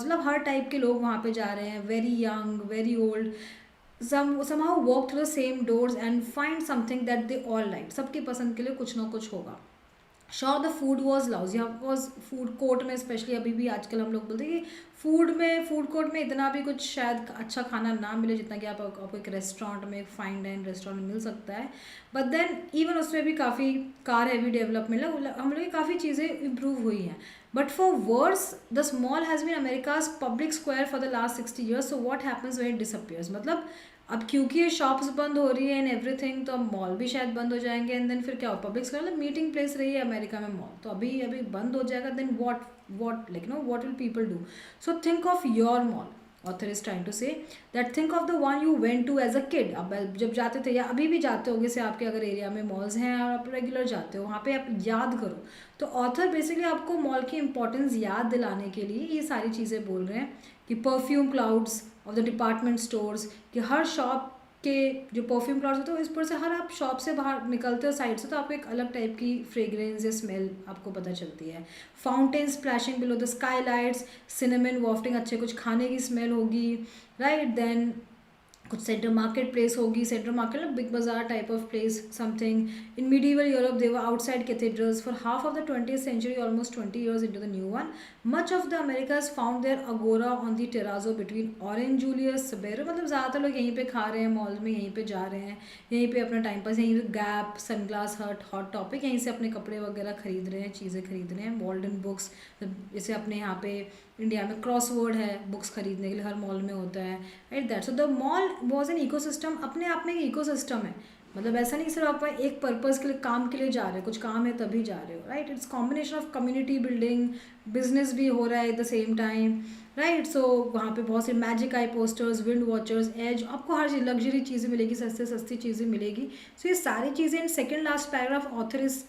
मतलब हर टाइप के लोग वहाँ पे जा रहे हैं, very young, very old, somehow walk through the same doors and find something that they all like. सबकी पसंद के लिए कुछ ना कुछ होगा। Sure the food was lousy, was food court में स्पेशली, अभी भी आजकल हम लोग बोलते हैं कि फूड कोर्ट में इतना भी कुछ शायद अच्छा खाना ना मिले जितना कि आपको एक रेस्टोरेंट में, एक फाइन डाइन रेस्टोरेंट में मिल सकता है। बट देन इवन उसमें भी काफ़ी कार हैवी डेवलपमेंट, हम लोग की काफ़ी चीज़ें इम्प्रूव हुई हैं। But for worse the small has been America's public square for the last 60 years, so what happens when it disappears. मतलब अब क्योंकि ये शॉप्स बंद हो रही है एंड एवरीथिंग, तो अब मॉल भी शायद बंद हो जाएंगे। एंड देन फिर क्या हो, पब्लिक स्क्वायर मतलब मीटिंग प्लेस रही है अमेरिका में मॉल, तो अभी बंद हो जाएगा। Then what like no what will people do. So think of your mall, author is trying to say that think of the one you went to as a kid. अब जब जाते थे या अभी भी जाते होगे से आपके अगर एरिया में मॉल्स हैं और आप रेगुलर जाते हो, वहाँ पे आप याद करो। तो ऑथर बेसिकली आपको मॉल की इंपॉर्टेंस याद दिलाने के लिए ये सारी चीज़ें बोल रहे हैं कि perfume clouds of the department stores, कि हर शॉप के जो परफ्यूम क्लाउड्स होते हैं इस पर से, हर आप शॉप से बाहर निकलते हो साइड से, तो आपको एक अलग टाइप की फ्रेग्रेंस या स्मेल आपको पता चलती है। Fountain splashing below the skylights, cinnamon wafting, अच्छे कुछ खाने की स्मेल होगी, राइट। देन कुछ सेंटर मार्केट प्लेस होगी, centre market Big Bazaar type of place something. In medieval Europe they were outside cathedrals for half of the 20th century, almost 20 years into the new one. Much of the Americas found their agora on the terrazzo between Orange Julius Sabero. मतलब ज़्यादातर लोग यहीं पे खा रहे हैं मॉल में, यहीं पे जा रहे हैं, यहीं पे अपना टाइम पास, यहीं पे गैप, सनग्लास हट, हॉट टॉपिक, यहीं से अपने कपड़े वगैरह खरीद रहे हैं, चीज़ें खरीद रहे हैं. वॉल्डन बुक्स, जैसे अपने यहाँ पे इंडिया में क्रॉसवर्ड है बुक्स खरीदने के लिए, हर मॉल में होता है, right. That so the mall was an ecosystem, अपने आप में एक इकोसिस्टम है. मतलब ऐसा नहीं सिर्फ आप एक पर्पज़ के लिए, काम के लिए जा रहे हो, कुछ काम है तभी जा रहे हो, right. It's combination of community building, business भी हो रहा है at the same time, right. So वहाँ पे बहुत से magic eye posters, wind watchers, as, आपको हर चीज़ लग्जरी चीज़ें मिलेगी, सस्ते सस्ती चीज़ें मिलेगी. सो ये सारी चीज़ें. In second last paragraph author is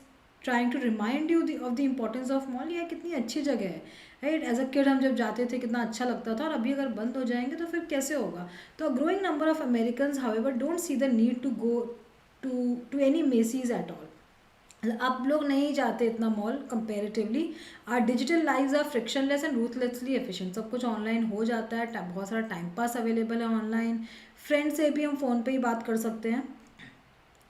trying to remind you of the importance of mall. यह कितनी अच्छी जगह है, राइट. एज अ किड हम जब जाते थे कितना अच्छा लगता था, और अभी अगर बंद हो जाएंगे तो फिर कैसे होगा. तो growing number of Americans however don't see the need to go to any Macy's at all. अब लोग नहीं जाते इतना mall comparatively. Our digital lives are frictionless and ruthlessly efficient. सब कुछ ऑनलाइन हो जाता है, बहुत सारा टाइम पास अवेलेबल है ऑनलाइन. फ्रेंड से भी हम फ़ोन पे ही बात कर सकते हैं,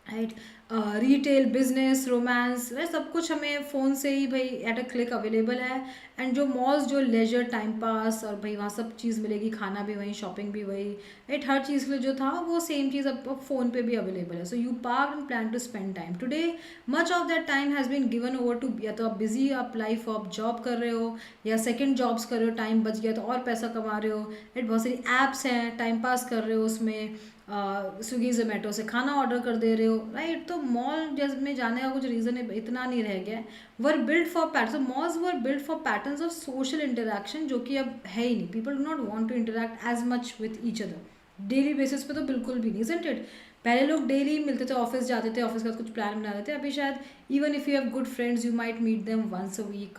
राइट. रिटेल, बिजनेस, रोमांस, सब कुछ हमें फ़ोन से ही भाई एट अ क्लिक अवेलेबल है. एंड जो मॉल्स, जो लेजर टाइम पास, और भाई वहाँ सब चीज़ मिलेगी, खाना भी वहीं, शॉपिंग भी वही, राइट. हर चीज़ के लिए जो था वो सेम चीज़ अब फ़ोन पे भी अवेलेबल है. So you park and plan to spend time. Today much of that time has been given over to, या तो आप बिजी, आप लाइफ, आप जॉब कर रहे हो या सेकेंड जॉब्स कर रहे हो, टाइम बच गया तो और पैसा कमा रहे हो, राइट. बहुत सारी ऐप्स हैं, टाइम पास कर रहे हो उसमें, स्विगी जोमेटो से खाना ऑर्डर कर दे रहे हो, राइट. तो मॉल जैसे में जाने का कुछ रीज़न इतना नहीं रह गया है. Were built for pattern, malls were built for patterns of social interaction, जो कि अब है ही नहीं. People do not want to interact as much with each other daily basis पे, तो बिल्कुल भी नहीं, इजंट इट. पहले लोग डेली मिलते थे, ऑफिस जाते थे, ऑफिस का कुछ प्लान बना देते. अभी शायद even if you have good friends you might meet them once a week,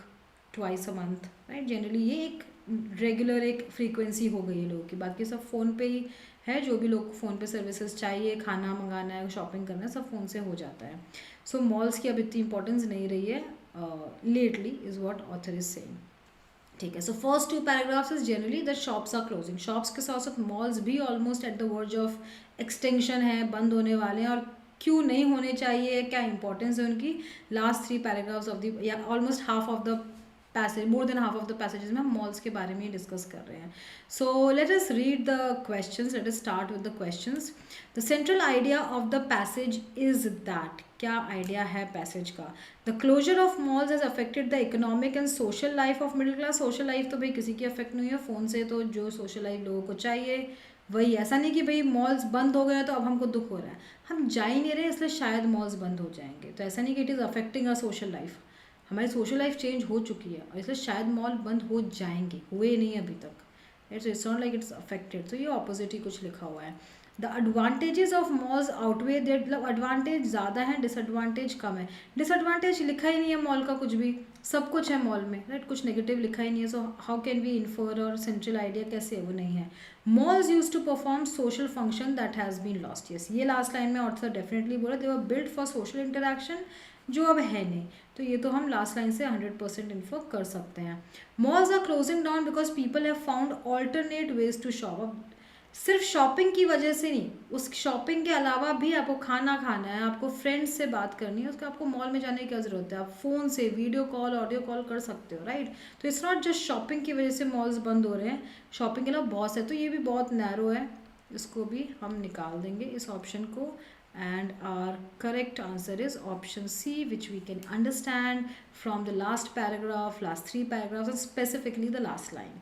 twice a month, right. Generally ये एक रेगुलर एक फ्रीक्वेंसी हो गई है लोगों की. बाकी सब फ़ोन पे ही है, जो भी लोग फ़ोन पे सर्विसेज चाहिए, खाना मंगाना है, शॉपिंग करना है, सब फ़ोन से हो जाता है. सो मॉल्स की अब इतनी इंपॉर्टेंस नहीं रही है lately, is what author is saying. ठीक है. So first two paragraphs is generally the shops are closing. Shops के साथ साथ मॉल्स भी almost at the verge of extension है, बंद होने वाले हैं. और क्यों नहीं होने चाहिए, क्या इंपॉर्टेंस है उनकी, last three paragraphs of the, या almost half of the passage, more than half of the passages में हम मॉल्स के बारे में ही डिस्कस कर रहे हैं. So let us read the questions. Let us start with the questions. The central idea of the passage is that, क्या आइडिया है पैसेज का. The closure of malls has affected the economic and social life of middle class. Social life तो भाई किसी की अफेक्ट नहीं है, फ़ोन से तो जो सोशल लाइफ लोगों को चाहिए वही. ऐसा नहीं कि भाई मॉल्स बंद हो गए हैं तो अब हमको दुख हो रहा है, हम जा ही नहीं रहे इसलिए शायद मॉल्स बंद हो जाएंगे. तो ऐसा नहीं कि it is affecting our social life. हमारी सोशल लाइफ चेंज हो चुकी है और इसलिए शायद मॉल बंद हो जाएंगे, हुए नहीं अभी तक, right. So it's not like it's affected. तो ये ऑपोजिट ही कुछ लिखा हुआ है. The advantages of malls outweigh their, मतलब एडवांटेज ज़्यादा है, डिसएडवांटेज कम है. डिसएडवांटेज लिखा ही नहीं है मॉल का कुछ भी, सब कुछ है मॉल में, राइट. कुछ नेगेटिव लिखा ही नहीं है. So how can we infer, और सेंट्रल आइडिया कैसे है वो नहीं है. Malls used to perform social function that has been lost. Yes, ये लास्ट लाइन में ऑथर डेफिनेटली बोला, they were built for social interaction, जो अब है नहीं. तो ये तो हम लास्ट लाइन से 100% इन्फर कर सकते हैं. Malls are closing down because people have found alternate ways to shop. अब सिर्फ शॉपिंग की वजह से नहीं, उस शॉपिंग के अलावा भी आपको खाना खाना है, आपको फ्रेंड्स से बात करनी है, उसका आपको मॉल में जाने की क्या ज़रूरत है. आप फ़ोन से वीडियो कॉल, ऑडियो कॉल कर सकते हो, राइट. तो इट्स नॉट जस्ट शॉपिंग की वजह से मॉल्स बंद हो रहे हैं, शॉपिंग के अलावा बहुत से. तो ये भी बहुत नैरो है, इसको भी हम निकाल देंगे इस ऑप्शन को. And our correct answer is option C, which we can understand from the last paragraph, last three paragraphs, and specifically the last line.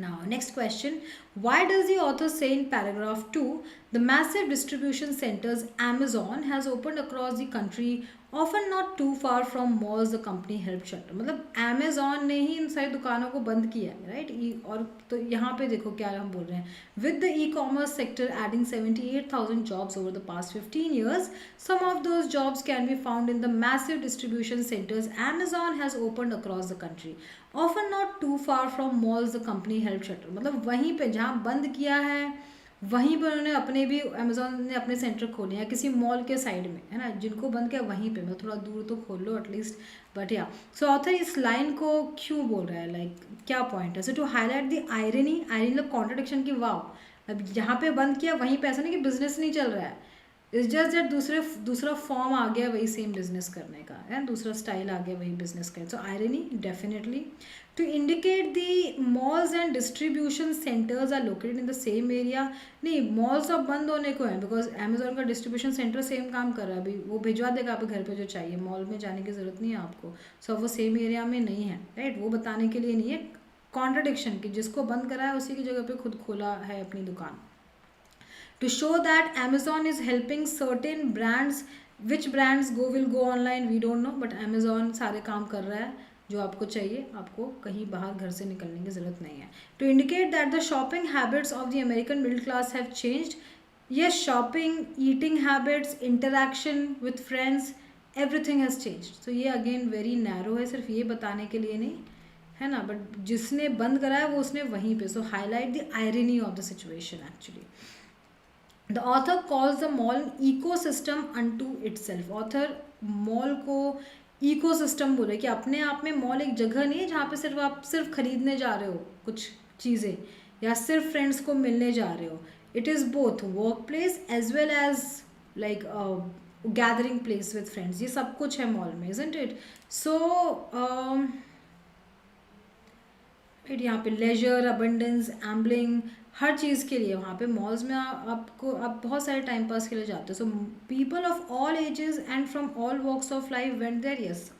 Now, next question. Why does the author say in paragraph 2, the massive distribution centers Amazon has opened across the country, often not too far from malls the company helped shutter. मतलब Amazon ने ही इन सारी दुकानों को बंद किया है, राइट. और तो यहाँ पे देखो क्या हम बोल रहे हैं. With the e-commerce sector adding 78,000 jobs over the past 15 years, some of those jobs can be found in the massive distribution centers Amazon has opened across the country. Often not too far from malls the company help shutter. मतलब वहीं पे जहाँ बंद किया है वहीं पर उन्होंने अपने भी, अमेजोन ने अपने सेंटर खोले हैं किसी मॉल के साइड में, है ना. जिनको बंद किया वहीं पे, मतलब थोड़ा दूर तो खोल लो एटलीस्ट. बट या, सो ऑथर इस लाइन को क्यों बोल रहा है, लाइक क्या पॉइंट है. So to highlight the irony, irony मतलब कॉन्ट्रडिक्शन की. वाव, अब यहाँ पे बंद किया वहीं पे ऐसा नहीं कि बिजनेस नहीं चल रहा है, इट्स जस्ट दैट दूसरा फॉर्म आ गया वही सेम बिजनेस करने का है, दूसरा स्टाइल आ गया वही बिजनेस करने. So irony definitely to indicate the malls and distribution centres are located in the same area. नहीं, मॉल्स अब बंद होने को है बिकॉज अमेजोन का डिस्ट्रीब्यूशन सेंटर सेम काम कर रहा है, अभी वो भिजवा देगा आपके घर पे जो चाहिए, मॉल में जाने की ज़रूरत नहीं है आपको. सो वो सेम एरिया में नहीं है, राइट. वो बताने के लिए नहीं है, कॉन्ट्रडिक्शन कि जिसको बंद करा है उसी की जगह पे खुद खोला है अपनी दुकान. To show that Amazon is helping certain brands, which brands will go online we don't know, but Amazon सारे काम कर रहा है जो आपको चाहिए, आपको कहीं बाहर घर से निकलने की ज़रूरत नहीं है. To indicate that the shopping habits of the American middle class have changed. Yes, shopping, eating habits, interaction with friends, everything has changed. So ये again very narrow है, सिर्फ ये बताने के लिए नहीं है ना, बट जिसने बंद करा है वो उसने वहीं पे. So highlight the irony of the situation actually. The author calls the mall an ecosystem unto itself. Author mall को इकोसिस्टम बोले कि अपने आप में मॉल एक जगह नहीं है जहाँ पे सिर्फ आप सिर्फ खरीदने जा रहे हो कुछ चीज़ें या सिर्फ फ्रेंड्स को मिलने जा रहे हो. It is both work place as well as like gathering place with friends. ये सब कुछ है मॉल में, इजंट इट. सो यहाँ पे लेजर, अबंडेंस, एम्बलिंग, हर चीज़ के लिए वहाँ पे मॉल्स में आपको आप बहुत सारे टाइम पास के लिए जाते हो. So people of all ages and from all walks of life went there. Yes,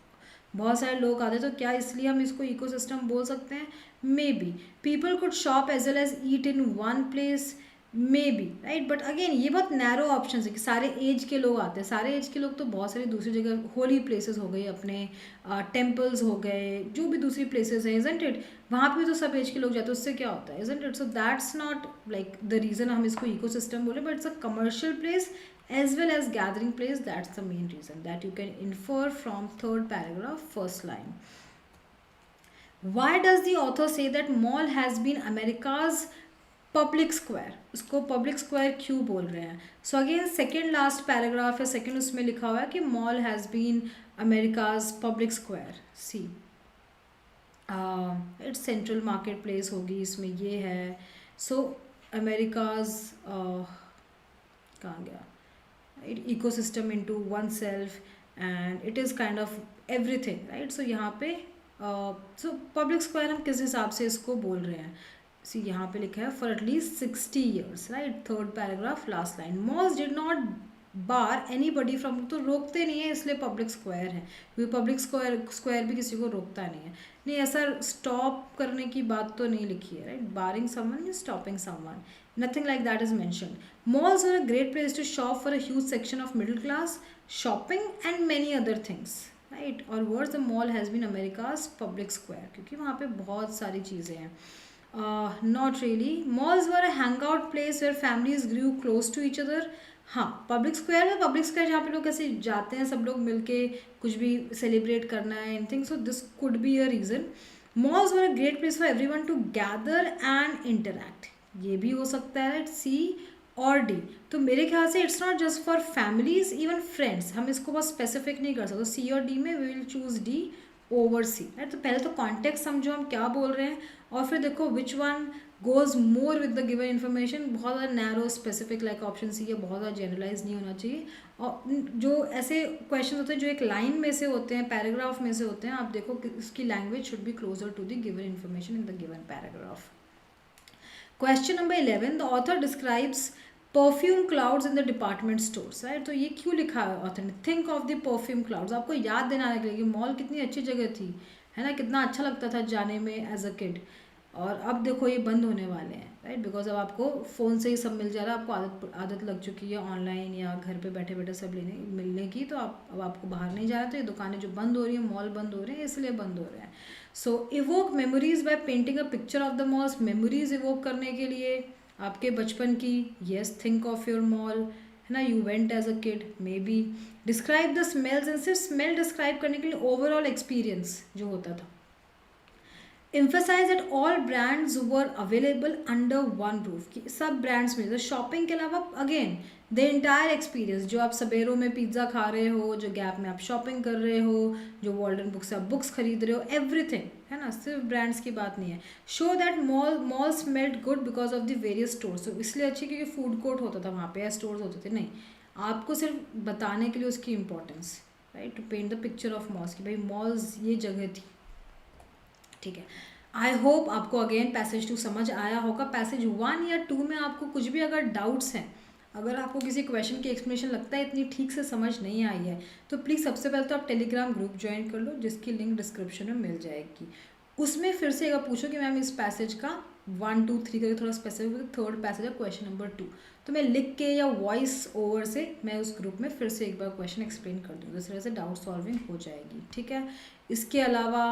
बहुत सारे लोग आते हैं, तो क्या इसलिए हम इसको इकोसिस्टम बोल सकते हैं? Maybe. People could shop as well as eat in one place, maybe, right. But again ये बहुत नैरो ऑप्शन है कि सारे एज के लोग आते हैं. सारे एज के लोग तो बहुत सारी दूसरी जगह, होली प्लेसेस हो गई अपने, टेम्पल्स हो गए, जो भी दूसरी प्लेसेस हैं, इजंट इट, वहाँ पे तो सब एज के लोग जाते हैं. उससे क्या होता है, isn't it. So that's not like the reason हम इसको इकोसिस्टम बोले, but it's a commercial place as well as gathering place. That's the main reason that you can infer from third paragraph first line. Why does the author say that mall has been America's public square? उसको पब्लिक स्क्वायर क्यों बोल रहे हैं? So again second last paragraph है, सेकेंड उसमें लिखा हुआ है कि mall has been America's public square. See it's central market place होगी, इसमें ये है. सो अमेरिकाज कहाँ गया, ecosystem into one self and it is kind of everything, right. So यहाँ पे सो पब्लिक स्क्वायर हम किस हिसाब से इसको बोल रहे हैं? सी यहाँ पे लिखा है for at least 60 years, right. Third paragraph last line. Malls did not bar any buddy from, तो रोकते नहीं है इसलिए पब्लिक स्क्वायर है, क्योंकि पब्लिक स्क्वायर भी किसी को रोकता नहीं है. नहीं, ऐसा स्टॉप करने की बात तो नहीं लिखी है, राइट. बारिंग समवन या stopping someone, nothing like that is mentioned. Malls are a great place to shop for a huge section of middle class, shopping and many other things, right. और words the mall has been America's public square, क्योंकि वहाँ पे बहुत सारी चीज़ें हैं. Not really. Malls were a hangout place where families grew close to each other. हाँ, पब्लिक स्क्वायर में, पब्लिक स्क्वायर जहाँ पे लोग ऐसे जाते हैं सब लोग मिलके कुछ भी सेलिब्रेट करना है, anything. So this could be a reason. Malls were a great place for everyone to gather and interact. ये भी हो सकता है, राइट. सी और डी. तो मेरे ख्याल से it's not just for families, even friends. हम इसको बहुत स्पेसिफिक नहीं कर सकते. सी और डी में we will choose D over C, right. तो पहले तो कॉन्टेक्स्ट समझो हम क्या बोल रहे हैं, और फिर देखो which one goes more with the given information. बहुत ज़्यादा narrow specific like option C है, बहुत ज़्यादा जनरलाइज नहीं होना चाहिए. और जो ऐसे क्वेश्चन होते हैं जो एक लाइन में से होते हैं, पैराग्राफ में से होते हैं, आप देखो कि उसकी language should be closer to the given information in the given paragraph. Question number 11, the author describes perfume clouds in the department stores, right. तो ये क्यों लिखा है ऑथर ने? Think of the perfume clouds. आपको याद दिलाने के लिए कि मॉल कितनी अच्छी जगह थी, है ना, कितना अच्छा लगता था जाने में एज अ किड. और अब देखो ये बंद होने वाले हैं, राइट. बिकॉज अब आपको फ़ोन से ही सब मिल जा रहा है, आपको आदत लग चुकी है ऑनलाइन या घर पे बैठे बैठे सब मिलने की. तो अब आपको बाहर नहीं जा रहा. तो ये दुकानें जो बंद हो रही हैं, मॉल बंद हो रहे हैं, इसलिए बंद हो रहे हैं. So evoke memories by painting a picture of the malls. Memories evoke करने के लिए आपके बचपन की. Yes, think of your mall, है ना, you went as a kid, maybe. Describe the smells, and सिर्फ स्मेल डिस्क्राइब करने के लिए ओवरऑल एक्सपीरियंस जो होता था. Emphasize that all brands were available under one roof, कि सब ब्रांड्स में. तो शॉपिंग के अलावा अगेन द एंटायर एक्सपीरियंस, जो आप सबेरों में पिज्ज़ा खा रहे हो, जो गैप में आप शॉपिंग कर रहे हो, जो वॉल्डन बुक से आप बुक्स खरीद रहे हो, एवरीथिंग, है ना, सिर्फ ब्रांड्स की बात नहीं है. Show that mall smelled good because of the various stores. तो इसलिए अच्छी क्योंकि फूड कोर्ट होता था वहाँ पे या स्टोर्स होते थे. नहीं, आपको सिर्फ बताने के लिए उसकी importance, right, to paint the picture of malls कि भाई मॉल्स ये जगह थी. ठीक है. आई होप आपको अगेन पैसेज 2 समझ आया होगा. पैसेज 1 या 2 में आपको कुछ भी अगर डाउट्स हैं, अगर आपको किसी क्वेश्चन की एक्सप्लेनेशन लगता है इतनी ठीक से समझ नहीं आई है, तो प्लीज़ सबसे पहले तो आप टेलीग्राम ग्रुप ज्वाइन कर लो, जिसकी लिंक डिस्क्रिप्शन में मिल जाएगी. उसमें फिर से अगर पूछो कि मैम इस पैसेज का 1 2 3 करके थोड़ा स्पेसिफिक, थर्ड पैसेज है क्वेश्चन नंबर 2, तो मैं लिख के या वॉइस ओवर से मैं उस ग्रुप में फिर से एक बार क्वेश्चन एक्सप्लेन कर दूँ. इस तरह से डाउट सॉल्विंग हो जाएगी. ठीक है. इसके अलावा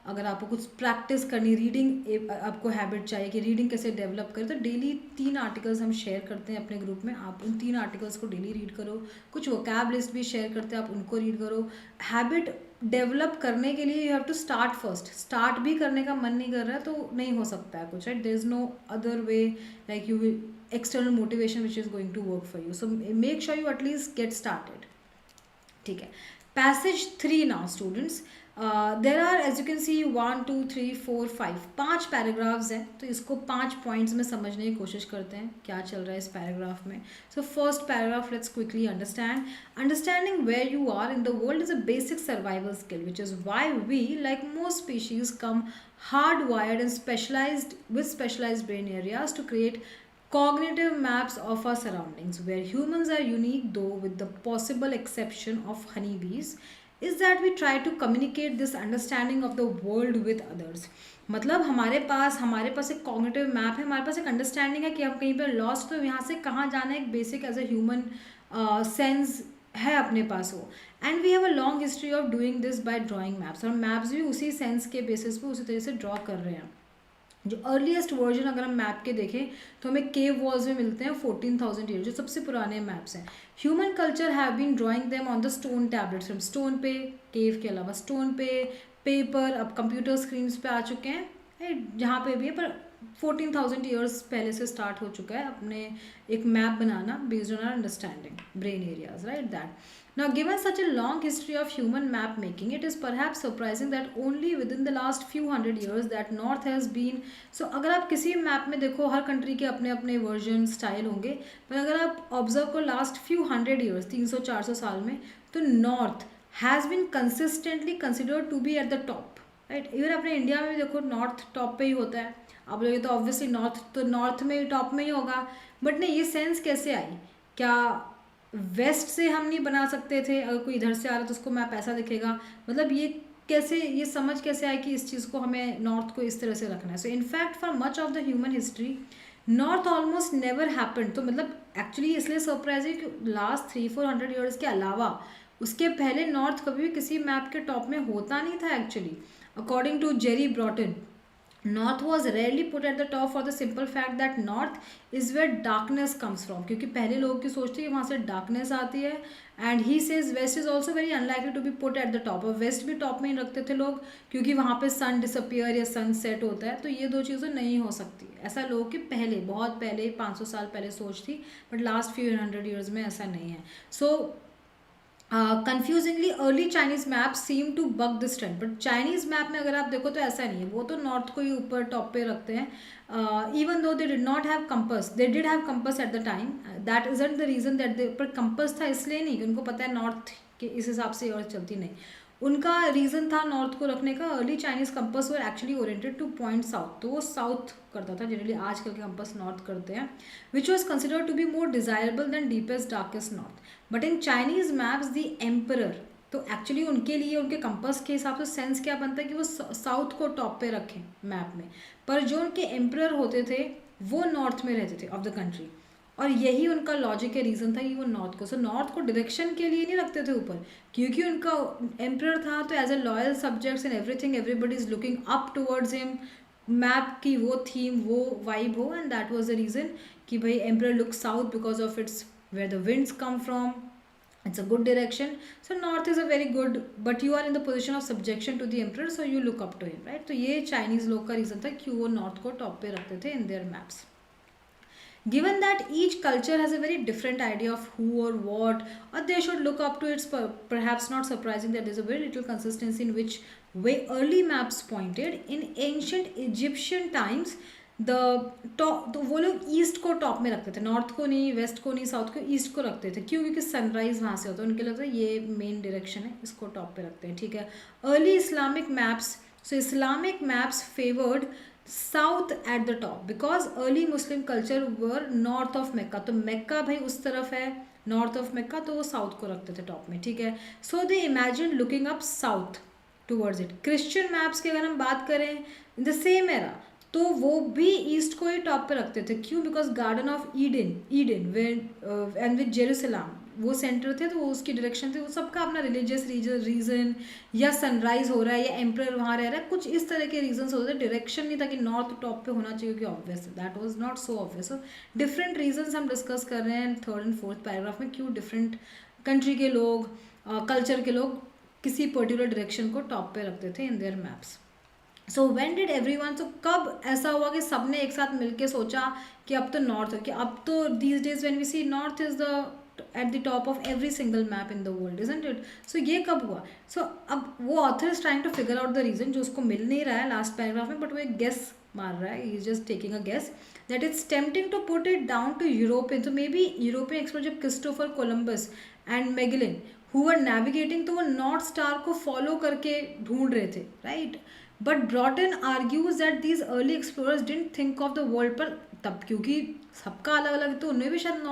अगर आपको कुछ प्रैक्टिस करनी, रीडिंग आपको हैबिट चाहिए कि रीडिंग कैसे डेवलप करें, तो डेली 3 आर्टिकल्स हम शेयर करते हैं अपने ग्रुप में. आप उन 3 आर्टिकल्स को डेली रीड करो. कुछ वोकैब लिस्ट भी शेयर करते हैं, आप उनको रीड करो. हैबिट डेवलप करने के लिए you have to start first. Start भी करने का मन नहीं कर रहा है तो नहीं हो सकता है कुछ, right. There is no other way like you will external motivation which is going to work for you. So make sure you at least get started. ठीक है. Passage 3 now students. There are as you can see 1 2 3 4 5 5 paragraphs हैं. तो इसको 5 पॉइंट्स में समझने की कोशिश करते हैं क्या चल रहा है इस पैराग्राफ में. So first paragraph, let's quickly understand. Understanding where you are in the world is a basic survival skill which is why we like most species come hardwired and specialized with specialized brain areas to create cognitive maps of our surroundings. Where humans are unique, though with the possible exception of honeybees, is that we try to communicate this understanding of the world with others. मतलब हमारे पास एक कॉग्निटिव मैप है, हमारे पास एक अंडरस्टैंडिंग है कि हम कहीं पर लॉस्ट, तो यहाँ से कहाँ जाना है, एक basic as a human sense है अपने पास वो. And we have a long history of doing this by drawing maps. और मैप्स भी उसी सेंस के बेसिस पे उसी तरह से ड्रॉ कर रहे हैं. जो अर्लीस्ट वर्जन अगर हम मैप के देखें तो हमें केव वॉल्स में मिलते हैं 14,000 ईयर, जो सबसे पुराने मैप्स हैं. Human culture have been drawing them on the stone tablets. हम स्टोन पे, केव के अलावा स्टोन पे, पेपर, अब कंप्यूटर स्क्रीन्स पे आ चुके हैं, जहाँ पे भी है, पर 14,000 ईयर्स पहले से स्टार्ट हो चुका है अपने एक मैप बनाना based on our understanding brain areas, right. That now, given such a long history of human map making, it is perhaps surprising that only within the last few hundred years that North has been. So, अगर आप किसी मैप में देखो, हर कंट्री के अपने अपने वर्जन स्टाइल होंगे, पर अगर आप ऑब्जर्व करो लास्ट फ्यू हंड्रेड ईयर्स, 300-400 साल में, तो north has been consistently considered to be at the top, right. Even अपने इंडिया में भी देखो नॉर्थ टॉप पे ही होता है. आप लोग तो ऑब्वियसली नॉर्थ में टॉप में ही होगा. बट नहीं, ये सेंस कैसे आई? क्या वेस्ट से हम नहीं बना सकते थे? अगर कोई इधर से आ रहा है तो उसको मैप ऐसा दिखेगा. मतलब ये कैसे, ये समझ कैसे आए कि इस चीज़ को हमें नॉर्थ को इस तरह से रखना है. So in fact for much of the human history north almost never happened. तो मतलब एक्चुअली इसलिए सरप्राइजिंग कि लास्ट 300-400 ईयर्स के अलावा उसके पहले नॉर्थ कभी भी किसी मैप के टॉप में होता नहीं था actually. According to Jerry Brotton, North was rarely put at the top for the simple fact that North is where darkness comes from. क्योंकि पहले लोग की सोचते हैं कि वहाँ से darkness आती है. And he says West is also very unlikely to be put at the top. और West भी top में ही रखते थे लोग क्योंकि वहाँ पे sun disappear या sun set होता है. तो ये दो चीज़ें नहीं हो सकती. ऐसा लोगों के पहले, बहुत पहले, 500 साल पहले सोच थी. But last few hundred years में ऐसा नहीं है. So confusingly early Chinese map seem to buck this trend. But Chinese map में अगर आप देखो तो ऐसा नहीं है. वो तो नॉर्थ को ही ऊपर टॉप पे रखते हैं. Even though they did not have compass, they did have compass at the time. That isn't the reason that they, पर कंपस था इसलिए नहीं कि उनको पता है नॉर्थ के इस हिसाब से और चलती नहीं. उनका रीज़न था नॉर्थ को रखने का, early Chinese compass were actually oriented two point south. तो वो साउथ करता था जनरली. आजकल के कंपस नॉर्थ करते हैं, which was considered to be more desirable than deepest darkest north. But in Chinese maps the emperor, तो एक्चुअली उनके लिए उनके कंपस के हिसाब से सेंस क्या बनता है कि वो साउथ को टॉप पे रखें मैप में. पर जो उनके एम्परर होते थे वो नॉर्थ में रहते थे ऑफ द कंट्री. और यही उनका लॉजिक या रीज़न था कि वो नॉर्थ को, सो नॉर्थ को डायरेक्शन के लिए नहीं रखते थे ऊपर, क्योंकि उनका एम्परर था. तो as a loyal subjects and everything, everybody is looking up towards him. Map की वो थीम, वो वाइब हो, and that was the reason कि भाई emperor look south because of its where the winds come from. It's a good direction. So north is a very good, but you are in the position of subjection to the emperor, so you look up to him, right? तो ये चाइनीज लोग का रीज़न था क्यों वो नॉर्थ को टॉप पे रखते थे in their maps. Given that each culture has a very different idea of who or what, or they should look up to, it's perhaps not surprising that there's a very little consistency in which way early maps pointed in ancient Egyptian times the top, तो वो लोग ईस्ट को टॉप में रखते थे, नॉर्थ को नहीं, वेस्ट को नहीं, साउथ को, ईस्ट को रखते थे। क्यों? क्योंकि सनराइज वहाँ से होता है, उनके लगता है ये मेन डायरेक्शन है, इसको टॉप पे रखते हैं, ठीक है। Early Islamic maps, so Islamic maps favoured south at the top because early Muslim culture were north of Mecca, तो मक्का भाई उस तरफ है, नॉर्थ ऑफ मक्का, तो वो साउथ को रखते थे टॉप में, ठीक है। So they imagine looking up south towards it. Christian maps की अगर हम बात करें इन द सेम एरा, तो वो भी ईस्ट को ही टॉप पे रखते थे। क्यों? Because garden of Eden, Eden and with Jerusalem वो सेंटर थे, तो वो उसकी डायरेक्शन थे, वो सबका अपना रिलीजियस रीजन, या सनराइज हो रहा है, या एम्प्रर वहाँ रह रहा है, कुछ इस तरह के रीजन होते थे। डायरेक्शन नहीं था कि नॉर्थ टॉप पे होना चाहिए, क्योंकि obvious that was not so obvious. So different reasons हम डिस्कस कर रहे हैं थर्ड एंड फोर्थ पैराग्राफ में, क्यों डिफरेंट कंट्री के लोग, कल्चर के लोग किसी पर्टिकुलर डायरेक्शन को टॉप पे रखते थे in their maps. So when did everyone, so कब ऐसा हुआ कि सबने एक साथ मिलके सोचा कि अब तो नॉर्थ हो, कि अब तो these days when we see north is the at the top of every single map in the world, isn't it? So ये कब हुआ? सो अब वो author is trying to figure out the reason, जो उसको मिल नहीं रहा है लास्ट पैराग्राफ में, बट वो एक गेस मार रहा है, he is just taking a guess that it's tempting to put it down to European. तो मे बी यूरोपियन एक्सप्लोरर जब Christopher Columbus and Magellan who were navigating, तो वो नॉर्थ स्टार को फॉलो करके ढूंढ रहे थे, right. But Brotton argues that these early explorers didn't think of the world, पर तब क्योंकि सबका अलग अलग, तो उन्हें भी शायद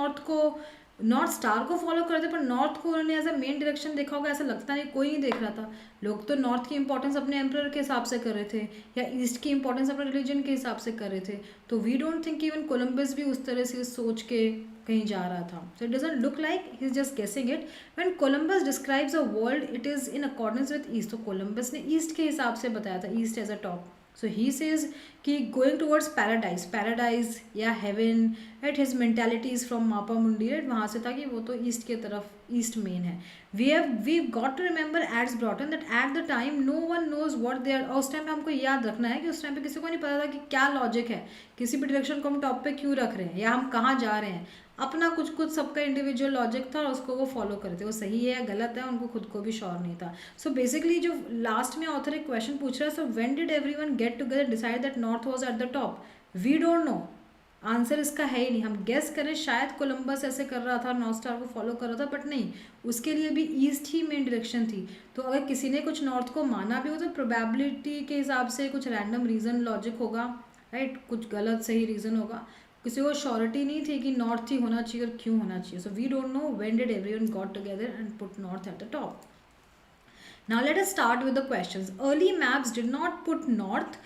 नॉर्थ स्टार को फॉलो करते, पर नॉर्थ को उन्होंने एज अ मेन डायरेक्शन देखा होगा, ऐसा लगता नहीं, कोई नहीं देख रहा था। लोग तो नॉर्थ की इंपॉर्टेंस अपने एम्प्रर के हिसाब से कर रहे थे, या ईस्ट की इंपॉर्टेंस अपने रिलीजन के हिसाब से कर रहे थे। तो we don't think even Columbus भी उस तरह से सोच के कहीं जा रहा था। So it doesn't look like he is just guessing it. When Columbus describes a world it is in accordance with east, तो कोलम्बस ने ईस्ट के हिसाब से बताया था, east as a top. So he says कि गोइंग टूवर्ड्स पैराडाइज या heaven, right, his mentality is from mappa mundi, right, वहाँ से था कि वो तो ईस्ट के तरफ, ईस्ट मेन है। We got to remember adds Brotton that at the time no one knows what they are, और उस टाइम पे हमको याद रखना है कि उस टाइम पे किसी को नहीं पता था कि क्या लॉजिक है, किसी भी डायरेक्शन को हम टॉप पे क्यों रख रहे हैं, या हम कहाँ जा रहे हैं। अपना कुछ कुछ सबका इंडिविजुअल लॉजिक था, और उसको वो फॉलो करते, वो सही है गलत है उनको खुद को भी श्योर नहीं था। सो बेसिकली जो लास्ट में ऑथर एक क्वेश्चन पूछ रहा है, so when did everyone get together decide that north was at the top, we don't know, answer इसका है ही नहीं। हम गेस करें शायद कोलंबस ऐसे कर रहा था, नॉर्थ स्टार को फॉलो कर रहा था, बट नहीं, उसके लिए भी ईस्ट ही मेन डायरेक्शन थी। तो अगर किसी ने कुछ नॉर्थ को माना भी हो, तो प्रोबेबिलिटी के हिसाब से कुछ रैंडम रीज़न लॉजिक होगा, राइट, कुछ गलत सही रीज़न होगा, किसी को श्योरिटी नहीं थी कि नॉर्थ ही होना चाहिए और क्यों होना चाहिए। So we don't know when did everyone got together and put north at the top. Now let us start with the questions. Early maps did not put north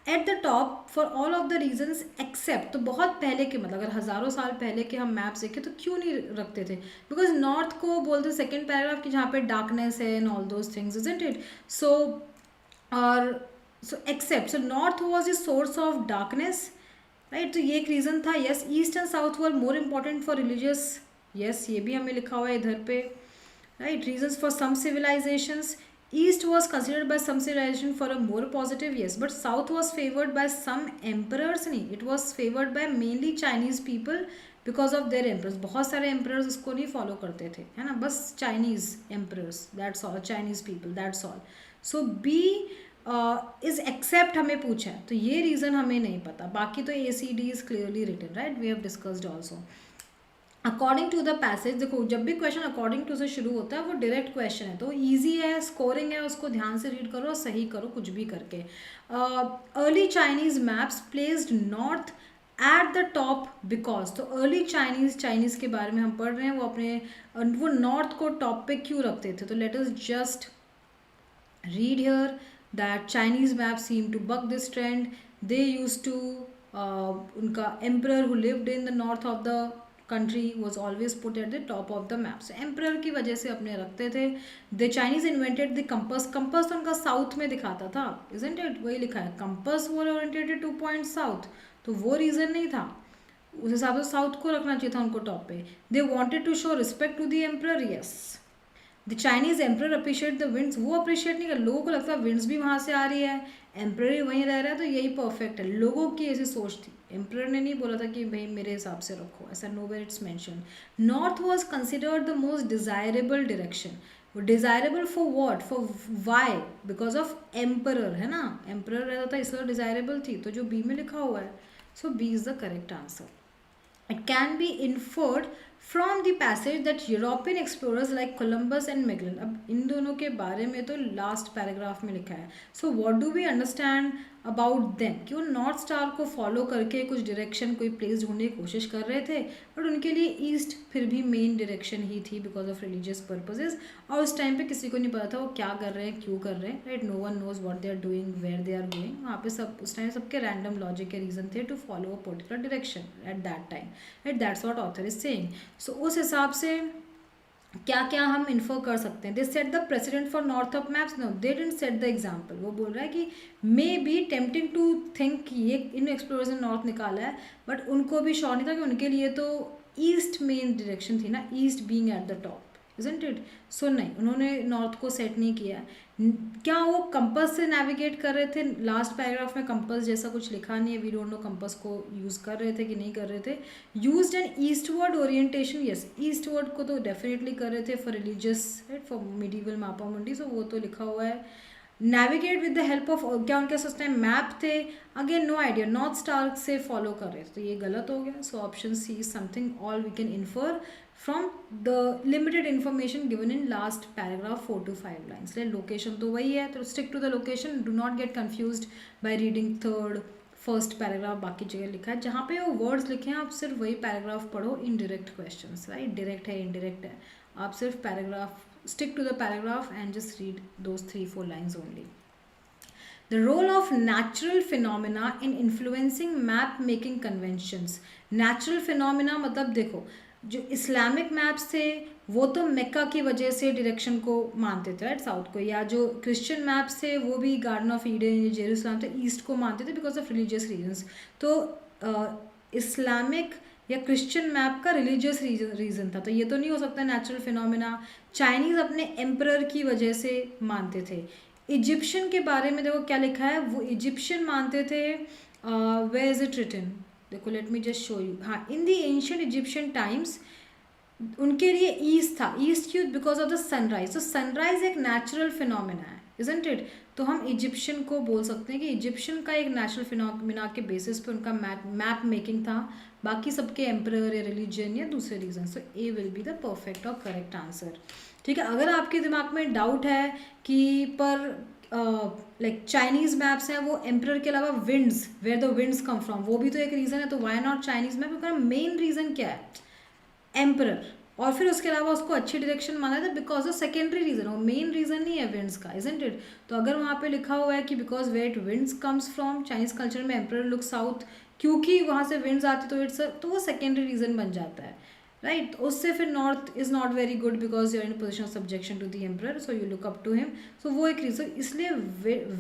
at the top for all of the reasons except, तो बहुत पहले के, मतलब अगर हज़ारों साल पहले के हम मैप्स देखें तो क्यों नहीं रखते थे? बिकॉज नॉर्थ को बोलते सेकेंड पैराग्राफ की, जहाँ पे डार्कनेस है and all those things, isn't it? So और so except, so north was the source of darkness, right, तो ये एक रीज़न था। Yes, east and south were more important for religious, yes, ये भी हमें लिखा हुआ है इधर पे, right, reasons for some civilizations. East was considered by some civilization for a more positive, yes, but south was favored by some emperors नहीं, it was favored by mainly Chinese people because of their emperors. बहुत सारे emperors उसको नहीं follow करते थे, है ना, बस Chinese emperors, that's all, Chinese people, that's all. So B is except हमें पूछा है, तो ये reason हमें नहीं पता, बाकी तो ACD is clearly written, right, we have discussed also. According to the passage, देखो जब भी क्वेश्चन अकॉर्डिंग टू से शुरू होता है वो डायरेक्ट क्वेश्चन है, तो ईजी है, स्कोरिंग है, उसको ध्यान से रीड करो, सही करो कुछ भी करके। Early Chinese maps placed north at the top because, तो अर्ली चाइनीज के बारे में हम पढ़ रहे हैं, वो अपने वो नॉर्थ को टॉप पे क्यों रखते थे? तो let us just read here that Chinese map seem to buck this trend, they use to, उनका emperor who lived in the north of the country was always put at the top of the map. So emperor की वजह से अपने रखते थे। The Chinese invented the compass. compass तो उनका साउथ में दिखाता था, isn't it? वही लिखा है, compass was oriented to point south, तो वो रीज़न नहीं था, उस हिसाब से साउथ को रखना चाहिए था उनको टॉप पे। They wanted to show respect to the emperor, yes. The Chinese emperor appreciate the winds, वो अप्रिशिएट नहीं कर, लोगों को लगता है विंड्स भी वहाँ से आ रही है, एम्प्रर ही वहीं रह रहा है, तो यही परफेक्ट है, लोगों की ऐसी सोच थी, एम्प्रर ने नहीं बोला था कि भाई मेरे हिसाब से रखो, ऐसा nowhere it's mention. North was considered the most desirable direction, desirable for what, for why, because of emperor, है ना, एम्परर रहता था इसलिए डिजायरेबल थी, तो जो बी में लिखा हुआ है, so B is the correct answer. It can be inferred from the passage that European explorers like Columbus and Magellan, अब इन दोनों के बारे में तो लास्ट पैराग्राफ में लिखा है. So what do we understand about them, कि वो नॉर्थ स्टार को फॉलो करके कुछ डायरेक्शन, कोई प्लेस ढूंढने की कोशिश कर रहे थे, बट उनके लिए ईस्ट फिर भी मेन डायरेक्शन ही थी बिकॉज ऑफ रिलीजियस पर्पजेज. और उस टाइम पे किसी को नहीं पता था वो क्या कर रहे हैं, क्यों कर रहे हैं, right. No one knows what they are doing, where they are going. वहाँ पे सब उस टाइम सबके रैंडम लॉजिक के रीजन थे to follow a particular direction at that time, right. That's what author is saying. So उस हिसाब से क्या क्या हम इन्फर कर सकते हैं. They set the president for north of maps, no they didn't set the example. वो बोल रहा है कि may be tempting to think कि ये इन एक्सप्लोरर्स ने नॉर्थ निकाला है, बट उनको भी श्योर नहीं था कि उनके लिए तो ईस्ट मेन डायरेक्शन थी ना, east being at the top, isn't it. So नहीं, उन्होंने नॉर्थ को सेट नहीं किया. क्या वो कंपस से नेविगेट कर रहे थे, लास्ट पैराग्राफ में कंपस जैसा कुछ लिखा नहीं है, वी डोंट नो कंपस को यूज़ कर रहे थे कि नहीं कर रहे थे. Used an eastward orientation, yes, eastward को तो डेफिनेटली कर रहे थे for religious, right, for medieval mappa mundi, so वो तो लिखा हुआ है. Navigate with the help of, क्या उनके उस टाइम मैप थे, again no idea, north star से फॉलो कर रहे थे, तो ये गलत हो गया. So option C is something all we can infer from the limited information given in last paragraph 4 to 5 lines. Location तो वही है, तो stick to the location, do not get confused by reading third first paragraph बाकी जगह लिखा है. जहाँ पे वो वर्ड्स लिखे हैं आप सिर्फ वही पैराग्राफ पढ़ो. इनडायरेक्ट क्वेश्चंस, राइट, डायरेक्ट है इनडायरेक्ट है, आप सिर्फ paragraph, stick to the paragraph and just read those 3-4 lines only. The role of natural phenomena in influencing map making conventions. Natural phenomena मतलब देखो, जो इस्लामिक मैप्स थे वो तो मेक्का की वजह से डायरेक्शन को मानते थे, राइट, साउथ को. या जो क्रिश्चियन मैप्स थे वो भी गार्डन ऑफ ईडन, जेरूसलम थे, ईस्ट को मानते थे बिकॉज ऑफ रिलीजियस रीजन्स. तो इस्लामिक या क्रिश्चियन मैप का रिलीजियस रीज़न था, तो ये तो नहीं हो सकता नेचुरल फिनोमिना. चाइनीज़ अपने एम्परर की वजह से मानते थे. इजिप्शियन के बारे में देखो क्या लिखा है, वो इजिप्शियन मानते थे, वेयर इज इट रिटन, देखो let me just show you. हाँ, in the ancient Egyptian times उनके लिए ईस्ट था, ईस्ट क्यों, बिकॉज ऑफ द सनराइज. तो सनराइज एक नेचुरल फिनोमिना है, इजंट इट. तो हम इजिप्शियन को बोल सकते हैं कि इजिप्शियन का एक नेचुरल फिनोमिना के बेसिस पे उनका मैप मेकिंग था, बाकी सबके एम्परर या रिलीजन या दूसरे reason. So A will be the perfect और करेक्ट आंसर. ठीक है, अगर आपके दिमाग में डाउट है कि पर लाइक चाइनीज़ मैप्स हैं वो एम्परर के अलावा winds, where the winds come from, वो भी तो एक रीज़न है, तो वाई नॉट चाइनीज़ मैप, क्योंकि मेन रीज़न क्या है, एम्परर. और फिर उसके अलावा उसको अच्छी डायरेक्शन माना था बिकॉज ऑफ सेकेंडरी रीजन, वो मेन रीजन नहीं है विंड्स का, इजंट इट. तो अगर वहाँ पे लिखा हुआ है कि because wet winds comes from Chinese culture में एम्परर लुक साउथ, क्योंकि वहाँ से विंड्स आती तो इट्स, तो वो सेकेंडरी रीजन बन जाता है, राइट. उससे फिर north is not very good because you are in position of subjection to the emperor, so you look up to him. So वो एक रीज़न, इसलिए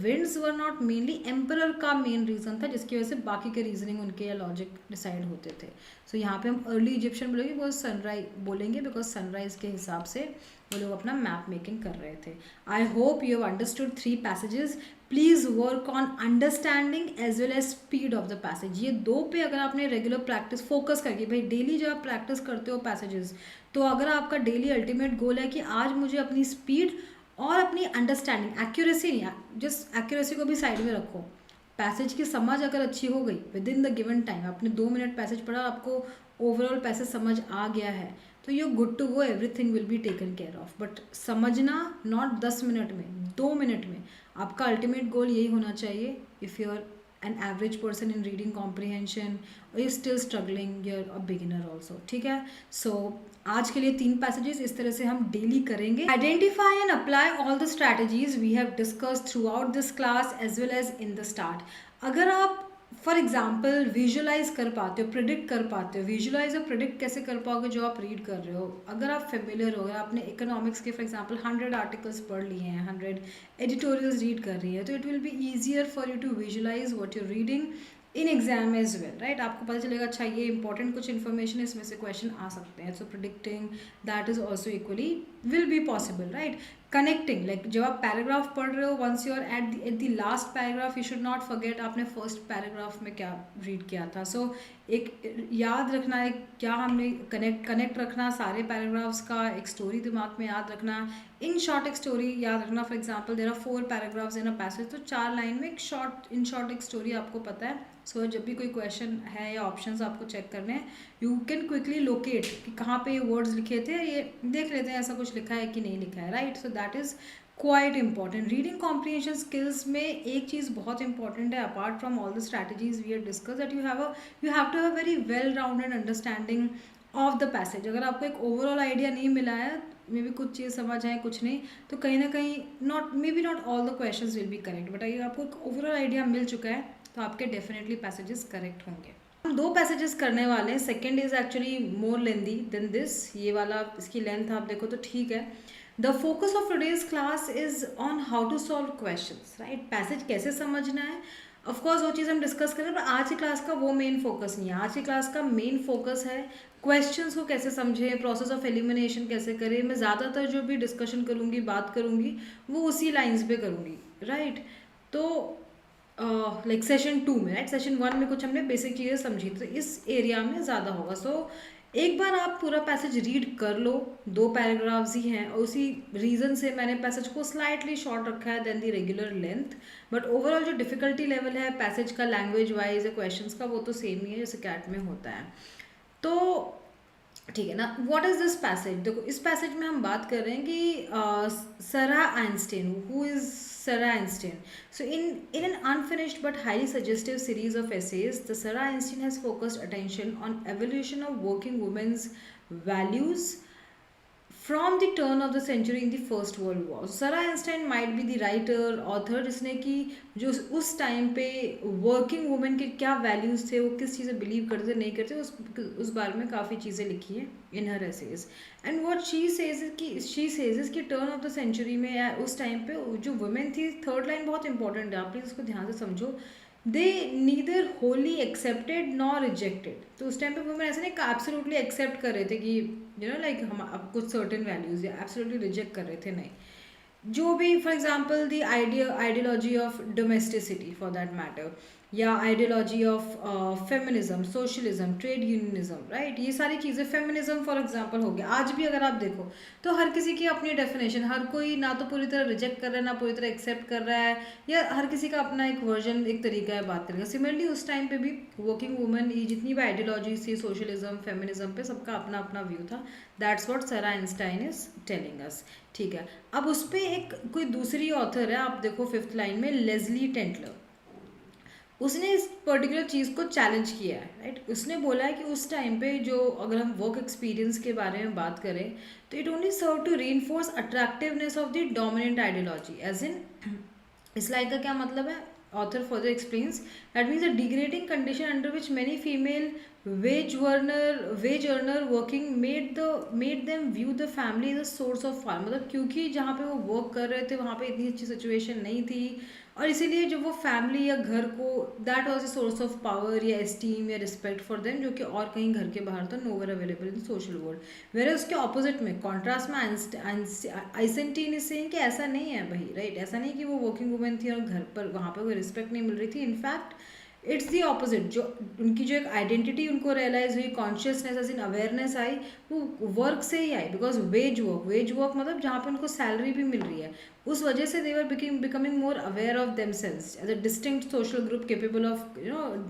winds were not mainly, emperor का मेन रीज़न था जिसकी वजह से बाकी के रीजनिंग उनके या लॉजिक डिसाइड होते थे. सो यहाँ पे हम अर्ली इजिप्शियन बोलेंगे, वो सनराइज बोलेंगे बिकॉज सनराइज के हिसाब से वो लोग अपना मैप मेकिंग कर रहे थे. I hope you have understood 3 passages. Please work on understanding as well as speed of the passage. ये 2 पे अगर आपने रेगुलर प्रैक्टिस फोकस करके, भाई डेली जब आप प्रैक्टिस करते हो पैसेजेस, तो अगर आपका डेली अल्टीमेट गोल है कि आज मुझे अपनी स्पीड और अपनी अंडरस्टैंडिंग, एक्यूरेसी नहीं, जस्ट एक्यूरेसी को भी साइड में रखो, पैसेज की समझ अगर अच्छी हो गई with in the given time, आपने 2 मिनट पैसेज पढ़ा, आपको ओवरऑल पैसेज समझ आ गया है, तो you good to go, everything will be taken care of. But समझना नॉट 10 मिनट में, 2 मिनट में. आपका अल्टीमेट गोल यही होना चाहिए. If you are an average person in reading comprehension, is still struggling, you are a beginner also. ठीक है, सो आज के लिए 3 पैसेजेस इस तरह से हम डेली करेंगे. Identify and apply all the strategies we have discussed throughout this class as well as in the start. अगर आप फॉर एग्जाम्पल विजुलाइज कर पाते हो, प्रिडिक्ट कर पाते हो, विजुलाइज और प्रिडिक्ट कैसे कर पाओगे जो आप रीड कर रहे हो, अगर आप फेमिलियर हो, अगर आपने इकोनॉमिक्स के फॉर एग्जाम्पल 100 आर्टिकल्स पढ़ लिए हैं, 100 एडिटोरियल्स रीड कर रही है, तो it will be easier for you to visualize what you reading in exam as well, right. आपको पता चलेगा अच्छा ये इंपॉर्टेंट कुछ इन्फॉर्मेशन, इसमें से क्वेश्चन आ सकते हैं. So predicting that is also equally will be possible, right? Connecting, like जब आप पैराग्राफ पढ़ रहे हो, once you are at the last paragraph, you should not forget आपने फर्स्ट पैराग्राफ में क्या रीड किया था. So एक याद रखना है क्या हमने कनेक्ट रखना सारे पैराग्राफ्स का, एक स्टोरी दिमाग में याद रखना, इन शॉर्ट एक स्टोरी याद रखना. For example there are 4 paragraphs in a passage, तो 4 लाइन में एक इन शॉर्ट एक स्टोरी आपको पता है. सो जब भी कोई क्वेश्चन है या ऑप्शंस आपको चेक करने हैं, यू कैन क्विकली लोकेट कि कहाँ पे ये वर्ड्स लिखे थे, ये देख लेते हैं ऐसा कुछ लिखा है कि नहीं लिखा है, right? So that is quite important. Reading comprehension skills में एक चीज़ बहुत इंपॉर्टेंट है, apart from all the strategies we have discuss, that you have to have very well rounded understanding of the passage. अगर आपको एक ओवरऑल आइडिया नहीं मिला है, मे बी कुछ चीज़ समझ आए कुछ नहीं, तो कहीं ना कहीं not all the questions will be correct, but अगर आपको एक ओवरऑल आइडिया मिल चुका है तो आपके डेफिनेटली पैसेजेस करेक्ट होंगे. हम 2 पैसेजेस करने वाले हैं. Second is actually more lengthy than this. ये वाला इसकी लेंथ आप देखो तो ठीक है. The focus of today's class is on how to solve questions, right? Passage कैसे समझना है, ऑफ कोर्स वो चीज़ हम डिस्कस करें, पर आज की क्लास का वो मेन फोकस नहीं है. आज की क्लास का मेन फोकस है क्वेश्चंस को कैसे समझें, प्रोसेस ऑफ एलिमिनेशन कैसे करें. मैं ज़्यादातर जो भी डिस्कशन करूँगी, बात करूँगी, वो उसी लाइन्स पे करूँगी, राइट? तो लाइक सेशन 2 में, राइट? सेशन 1 में कुछ हमने बेसिक चीज़ें समझी, तो इस एरिया में ज़्यादा होगा. सो एक बार आप पूरा पैसेज रीड कर लो, 2 पैराग्राफ्स ही हैं, और उसी रीज़न से मैंने पैसेज को स्लाइटली शॉर्ट रखा है than the regular length. But overall जो डिफ़िकल्टी लेवल है पैसेज का, लैंग्वेज वाइज या क्वेश्चंस का, वो तो सेम ही है जैसे कैट में होता है. तो ठीक है ना. What is this passage? देखो, इस पैसेज में हम बात कर रहे हैं कि सारा आइंस्टाइन, हु इज सारा Einstein? So in an unfinished but highly suggestive series of essays, the Sarah Einstein has focused attention on evolution of working women's values from the turn of the century in the First World War. So Sarah Einstein might be the writer, author, जिसने कि जो उस टाइम पे वर्किंग वुमेन के क्या वैल्यूज़ थे, वो किस चीज़ें बिलीव करते नहीं करते, उस बारे में काफ़ी चीज़ें लिखी हैं in her essays. And what she says कि टर्न ऑफ द सेंचुरी में या उस टाइम पे जो वुमेन थी, थर्ड लाइन बहुत इंपॉर्टेंट है, आप प्लीज़ उसको ध्यान से समझो. They neither wholly accepted nor rejected. तो उस टाइम पे वुमेन ऐसे नहीं एब्सोल्युटली एक्सेप्ट कर रहे थे कि लाइक हम अब कुछ सर्टेन वैल्यूज़ या एब्सोल्युटली रिजेक्ट कर रहे थे, नहीं. जो भी for example the ideology of domesticity for that matter, या ideology of feminism, socialism, trade unionism, right? ये सारी चीज़ें, फेमिनिज्म फॉर एग्जांपल हो गया. आज भी अगर आप देखो तो हर किसी की अपनी डेफिनेशन, हर कोई ना तो पूरी तरह रिजेक्ट कर रहा है ना पूरी तरह एक्सेप्ट कर रहा है, या हर किसी का अपना एक वर्जन, एक तरीका है बात करने का. सिमिलरली उस टाइम पे भी वर्किंग वुमेन, ये जितनी भी आइडियोलॉजी थी सोशलिज्म, फेमिनिज्म पे, सबका अपना अपना व्यू था. दैट्स व्हाट सारा आइंस्टाइन इज टेलिंग अस. ठीक है. अब उस पर एक कोई दूसरी ऑथर है, आप देखो 5th लाइन में, लेस्ली टेंटलर. उसने इस पर्टिकुलर चीज़ को चैलेंज किया है, राइट? उसने बोला है कि उस टाइम पे जो, अगर हम वर्क एक्सपीरियंस के बारे में बात करें, तो it only serve to reinforce attractiveness of the dominant ideology. As in, इस लाइन का क्या मतलब है? Author further explains that means a degrading condition under which many female wage earner working made them view the family as a source of power. मतलब क्योंकि जहाँ पे वो वर्क कर रहे थे वहाँ पे इतनी अच्छी सिचुएशन नहीं थी, और इसीलिए जब वो फैमिली या घर को, that was a source of power या एस्टीम या रिस्पेक्ट फॉर देम, जो कि और कहीं घर के बाहर तो nowhere available in social world. Where उसके ऑपोजिट में, कॉन्ट्रास्ट में, आइंस्टाइन इज सेइंग कि ऐसा नहीं है भाई, राइट? ऐसा नहीं कि वो वर्किंग वुमेन थी और घर पर वहाँ पर कोई रिस्पेक्ट नहीं मिल रही थी. In fact it's the opposite. जो उनकी जो एक आइडेंटिटी उनको रियलाइज हुई, कॉन्शियसनेस एज इन अवेयरनेस आई, वो वर्क से ही आई. बिकॉज वेज वर्क मतलब जहाँ पे उनको सैलरी भी मिल रही है, उस वजह से they were becoming more aware of themselves as a distinct social group capable of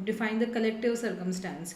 define the collective circumstance.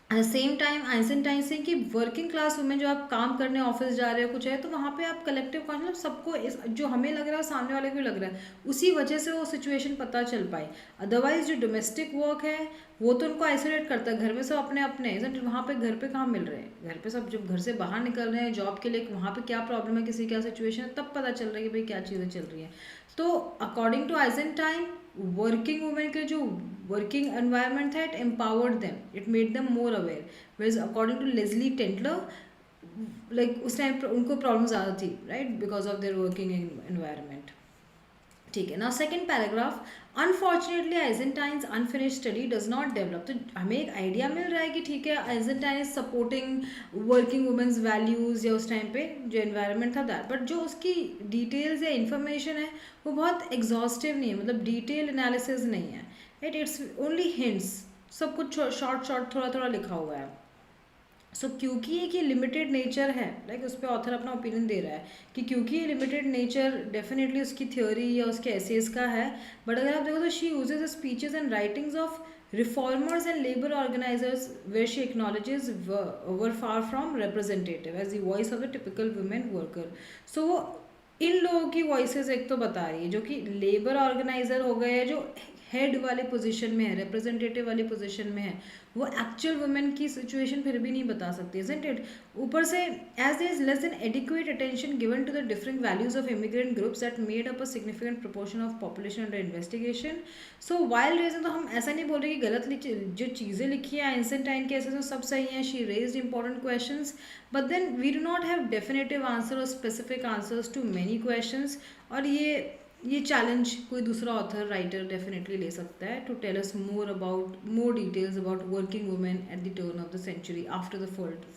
At the same time Einstein से कि वर्किंग क्लास वुमेन, जो आप काम करने ऑफिस जा रहे हो कुछ है, तो वहाँ पे आप कलेक्टिव कॉन्शियस, सबको जो हमें लग रहा है सामने वाले को भी लग रहा है, उसी वजह से वो सिचुएशन पता चल पाई. अदरवाइज जो डोमेस्टिक वर्क है वो तो उनको आइसोलेट करता है, घर में सब अपने अपने, वहाँ पे घर पे कहाँ मिल रहे हैं, घर पे सब जब घर से बाहर निकल रहे हैं जॉब के लिए, वहाँ पे क्या प्रॉब्लम है, किसी क्या सिचुएशन है, तब पता चल रहा है कि भाई क्या चीज़ें चल रही हैं. तो according to Einstein, working women के जो वर्किंग एनवायरनमेंट था, it empowered them, it made them more aware. Where according to Leslie Tentler, like उस टाइम उनको प्रॉब्लम ज़्यादा थी, right, because of their working environment. ठीक है ना. Second paragraph, unfortunately Eisenstein's unfinished study does not develop. तो हमें एक आइडिया मिल रहा है कि ठीक है Eisenstein is supporting working women's values या उस टाइम पे जो एनवायरनमेंट था दैट, बट जो उसकी डिटेल्स या इन्फॉर्मेशन है वो बहुत एग्जॉस्टिव नहीं है, मतलब डिटेल एनालिसिस नहीं है, राइट, इट्स ओनली हिंट्स, सब कुछ शॉर्ट शॉर्ट थोड़ा थोड़ा लिखा हुआ है। सो क्योंकि एक ये लिमिटेड नेचर है, लाइक उस पर ऑथर अपना ओपिनियन दे रहा है कि क्योंकि ये लिमिटेड नेचर डेफिनेटली उसकी थ्योरी या उसके एसेज का है, बट अगर आप देखो तो she uses speeches and writings of reformers and labor organizers where she acknowledges were far from representative as the voice of the typical women worker. So वो इन लोगों की वॉइसेस एक तो बता रही है जो कि लेबर ऑर्गेनाइजर हो गए हैं, जो हेड वाले पोजीशन में है, रिप्रेजेंटेटिव वाली पोजीशन में है, वो एक्चुअल वुमेन की सिचुएशन फिर भी नहीं बता सकती, इजंट इट। ऊपर से as there is less than adequate attention given to the different values of immigrant groups that made up a significant proportion of population under investigation. So while reason, तो हम ऐसा नहीं बोल रहे कि गलत जो चीज़ें लिखी हैं आइंस्टाइन के ऐसे सब सही हैं, she raised important questions, but then we do not have definitive answer और specific answers to many questions. और ये चैलेंज कोई दूसरा ऑथर राइटर डेफिनेटली ले सकता है to tell us more details about working women at the turn of the century after the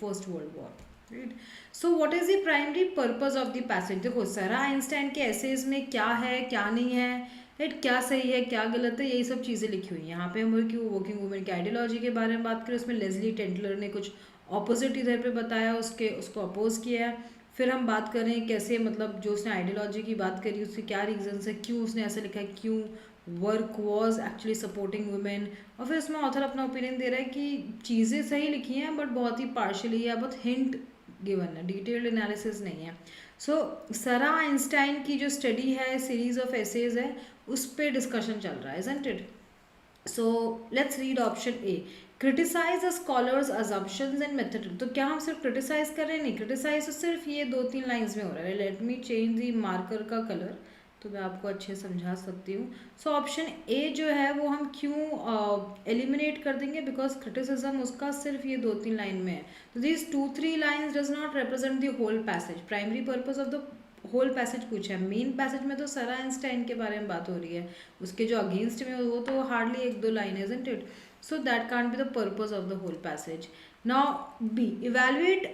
first world war, right. So what is the primary purpose of the passage? देखो सारा आइंस्टाइन के एसेज में क्या है क्या नहीं है, राइट, क्या सही है क्या गलत है, यही सब चीज़ें लिखी हुई हैं। यहाँ पे हम वर्किंग वुमेन की आइडियोलॉजी के बारे में बात करें, उसमें लेस्ली टेंटलर ने कुछ ऑपोजिट इधर पे बताया, उसको अपोज किया है। फिर हम बात करें कैसे, मतलब जो उसने आइडियोलॉजी की बात करी उसके क्या रीजंस है, क्यों उसने ऐसा लिखा है, क्यों work was actually supporting women. और फिर उसमें ऑथर अपना ओपिनियन दे रहा है कि चीज़ें सही लिखी हैं बट बहुत ही पार्शली या बहुत हिंट गिवन है, डिटेल्ड एनालिसिस नहीं है। सो सारा आइंस्टाइन की जो स्टडी है, सीरीज ऑफ एसेज है, उस पर डिस्कशन चल रहा है, isn't it. So let's read option A, criticize the scholars assumptions and method. तो क्या हम सिर्फ क्रिटिसाइज कर रहे हैं? नहीं, क्रिटिसाइज तो सिर्फ ये 2-3 लाइंस में हो रहा है। Let me change the marker का कलर तो मैं आपको अच्छे समझा सकती हूँ। सो ऑप्शन ए जो है वो हम क्यों एलिमिनेट कर देंगे, बिकॉज क्रिटिसिज्म उसका सिर्फ ये 2-3 लाइन में है। तो this 2-3 lines does not represent the whole passage. Primary purpose of the whole passage पूछा है, मेन पैसेज में तो सर आइंस्टाइन के बारे में बात हो रही है, उसके जो अगेंस्ट में वो तो हार्डली 1-2 लाइन है, isn't it. So that can't be the purpose of the whole passage. Now B, evaluate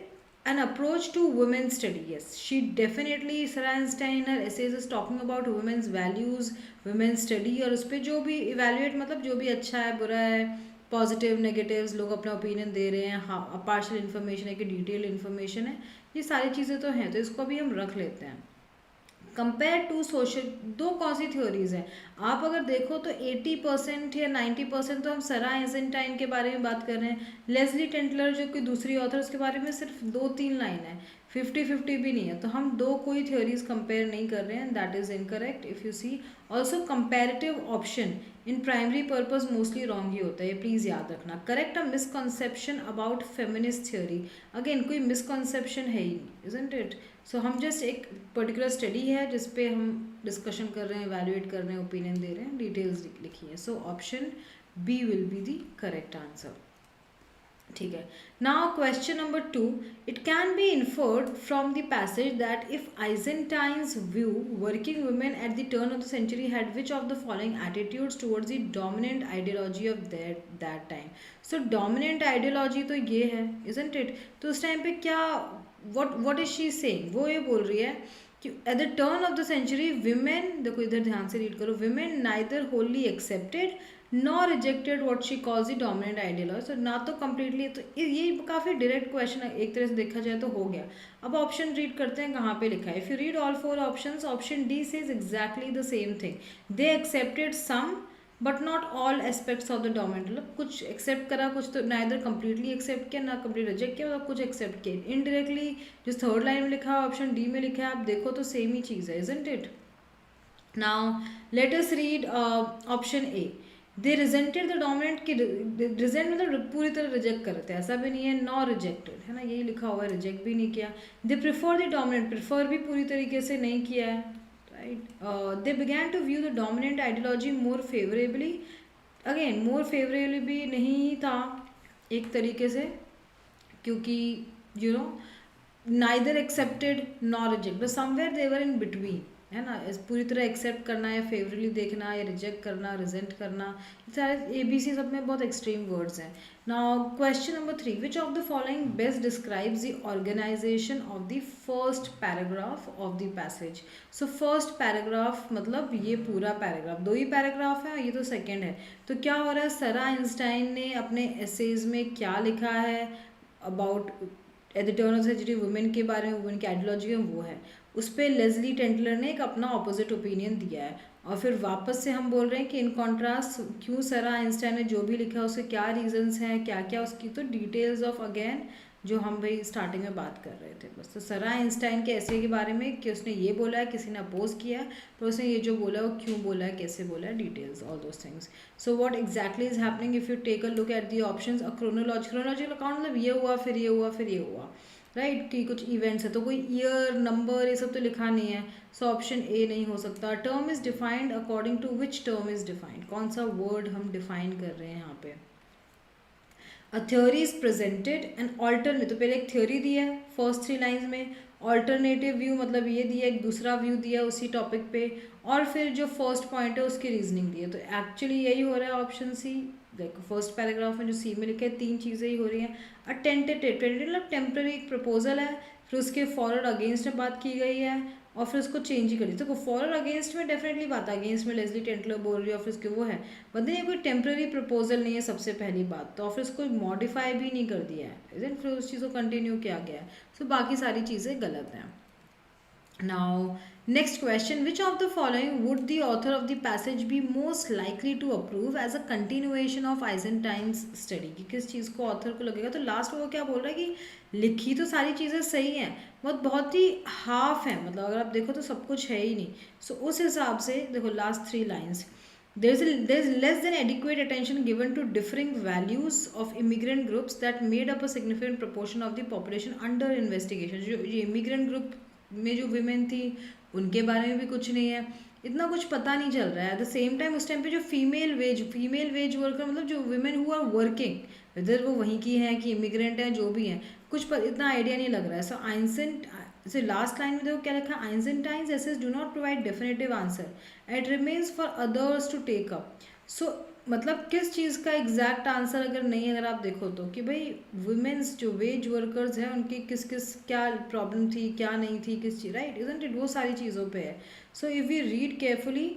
an approach to women's study. Yes, she definitely, Sarah Einstein her essays is talking about women's values, women's study, और उस पर जो भी evaluate मतलब जो भी अच्छा है बुरा है, पॉजिटिव नेगेटिव्स, लोग अपना ओपिनियन दे रहे हैं, हाँ पार्शियल इन्फॉर्मेशन है कि डिटेल इन्फॉर्मेशन है, ये सारी चीज़ें तो हैं, तो इसको भी हम रख लेते हैं। कंपेयर टू सोशल, दो कौन सी थ्योरीज हैं? आप अगर देखो तो 80% या 90% तो हम सरा आइंस्टाइन के बारे में बात कर रहे हैं। लेस्ली टेंटलर जो कि दूसरी ऑथर, उसके बारे में सिर्फ 2-3 लाइन है, 50-50 भी नहीं है, तो हम दो कोई थ्योरीज कंपेयर नहीं कर रहे हैं, that is incorrect if you see. Also comparative option in primary purpose mostly wrong ही होता है, प्लीज़ याद रखना। Correct a misconception about feminist theory, again कोई मिसकॉन्सेप्शन है ही नहीं, इजंट इट। सो हम जस्ट एक पर्टिकुलर स्टडी है जिस पे हम डिस्कशन कर रहे हैं, वैल्यूएट कर रहे हैं, ओपिनियन दे रहे हैं, डिटेल्स लिखी है। So option B will be the correct answer, ठीक है। Now question number 2, it can be inferred from the passage that if Eisenstein's view working women at the turn of the century had which of the following attitudes towards the dominant ideology of that time. So dominant ideology तो ये है, इजंट इट। तो उस टाइम पे क्या, what is she saying? वो ये बोल रही है कि at the turn of the century women, देखो इधर ध्यान से रीड करो, women neither wholly accepted nor rejected what she calls the dominant ideology. तो ना तो कम्प्लीटली, तो ये काफ़ी डायरेक्ट क्वेश्चन है एक तरह से देखा जाए तो हो गया। अब ऑप्शन रीड करते हैं कहाँ पे लिखा है। If you read all 4 options, option D says exactly the same thing, they accepted some but not all aspects of the dominant. मतलब कुछ एक्सेप्ट करा, कुछ तो नाइदर कम्प्लीटली एक्सेप्ट किया ना कम्प्लीट रिजेक्ट किया, मतलब कुछ एक्सेप्ट किया इनडायरेक्टली। जो थर्ड लाइन में लिखा है ऑप्शन डी में लिखा है, आप देखो तो सेम ही चीज़ है, isn't it. Now let us read option A, they resented the dominant की, रिजेंट मतलब पूरी तरह रिजेक्ट करते हैं, ऐसा भी नहीं है, नॉ रिजेक्टेड है ना, यही लिखा हुआ है, रिजेक्ट भी नहीं किया। They prefer the dominant, prefer भी पूरी तरीके से नहीं किया है, right. They began to view the dominant ideology more favourably, again more favourably भी नहीं था एक तरीके से, क्योंकि you know neither accepted nor reject, but somewhere they were in between, है ना, इस पूरी तरह एक्सेप्ट करना या फेवरेबली देखना या रिजेक्ट करना, रिजेंट करना, ये सारे ABC सब में बहुत एक्सट्रीम वर्ड्स हैं. Now question number 3, which of the following best describes the organisation of the first paragraph of the passage. So first paragraph मतलब ये पूरा पैराग्राफ, 2 ही पैराग्राफ है और ये तो सेकेंड है. तो क्या हो रहा है, सरा आइंस्टाइन ने अपने एसेज में क्या लिखा है about at the turn of century women के बारे में, वुमेन की आइडियोलॉजी में, वो है. उस पर लेस्ली टेंटलर ने एक अपना ऑपोजिट ओपिनियन दिया है. और फिर वापस से हम बोल रहे हैं कि इन कॉन्ट्रास्ट क्यों सरा आइंस्टाइन ने जो भी लिखा है उसके क्या रीजंस हैं, क्या क्या उसकी तो डिटेल्स ऑफ अगेन जो हम भाई स्टार्टिंग में बात कर रहे थे बस. तो सरा आइंस्टाइन के ऐसे के बारे में कि उसने ये बोला है, किसी ने अपोज किया है, तो उसने ये जो बोला है वो क्यों बोला है, कैसे बोला है, details, all those things. So what exactly is happening if you take a look at the options. A chronological account मतलब ये हुआ फिर ये हुआ फिर ये हुआ, राइट, कि कुछ इवेंट्स है तो कोई ईयर नंबर ये सब तो लिखा नहीं है. सो ऑप्शन ए नहीं हो सकता. Term is defined according to which term is defined, कौन सा वर्ड हम डिफाइन कर रहे हैं यहाँ पे. A theory is presented and alternate, तो पहले एक थ्योरी दिया है फर्स्ट 3 लाइन्स में, ऑल्टरनेटिव व्यू मतलब ये दिया, एक दूसरा व्यू दिया उसी टॉपिक पे, और फिर जो फर्स्ट पॉइंट है उसकी रीजनिंग दी है. तो एक्चुअली यही हो रहा है ऑप्शन सी. देखो फर्स्ट पैराग्राफ में जो सी में लिखे हैं 3 चीज़ें ही हो रही हैं. अ टेंटेटिव मतलब टेम्प्रेरी एक प्रपोजल है, फिर उसके फॉर अगेंस्ट में बात की गई है और फिर उसको चेंज ही कर दी. तो फॉर अगेंस्ट में डेफिनेटली बात है, अगेंस्ट में लेस्ली टेंटलर बोल रही है और फिर उसके वो है, बट ये कोई टेम्प्रेरी प्रपोजल नहीं है सबसे पहली बात तो, और फिर उसको मॉडिफाई भी नहीं कर दिया है, फिर उस चीज़ को कंटिन्यू किया गया है. सो बाकी सारी चीज़ें गलत हैं. Now, next question, which of the following would the author of the passage be most likely to approve as a continuation of Eisenstein's study? कि किस चीज़ को ऑथर को लगेगा. तो लास्ट वो क्या बोल रहा है कि लिखी तो सारी चीज़ें सही हैं, बहुत ही हाफ है, मतलब अगर आप देखो तो सब कुछ है ही नहीं. सो उस हिसाब से देखो last 3 lines, there's less than adequate attention given to differing values of immigrant groups that made up a significant proportion of the population under investigation. जो immigrant group में जो विमेन थी उनके बारे में भी कुछ नहीं है, इतना कुछ पता नहीं चल रहा है. एट द सेम टाइम उस टाइम पे जो फीमेल वेज वर्कर मतलब जो women who are working, whether वो वहीं की हैं कि इमिग्रेंट हैं, जो भी हैं, कुछ इतना आइडिया नहीं लग रहा है. सो से लास्ट लाइन में देखो क्या लिखा है, Eisenstein's essays do not provide definitive answer, it remains for others to take up. So मतलब किस चीज़ का एग्जैक्ट आंसर अगर नहीं, अगर आप देखो तो कि भाई वुमेन्स जो वेज वर्कर्स हैं उनकी किस किस क्या प्रॉब्लम थी, क्या नहीं थी, किस चीज़, राइट, इजंट इट, वो सारी चीज़ों पे है. So if you read carefully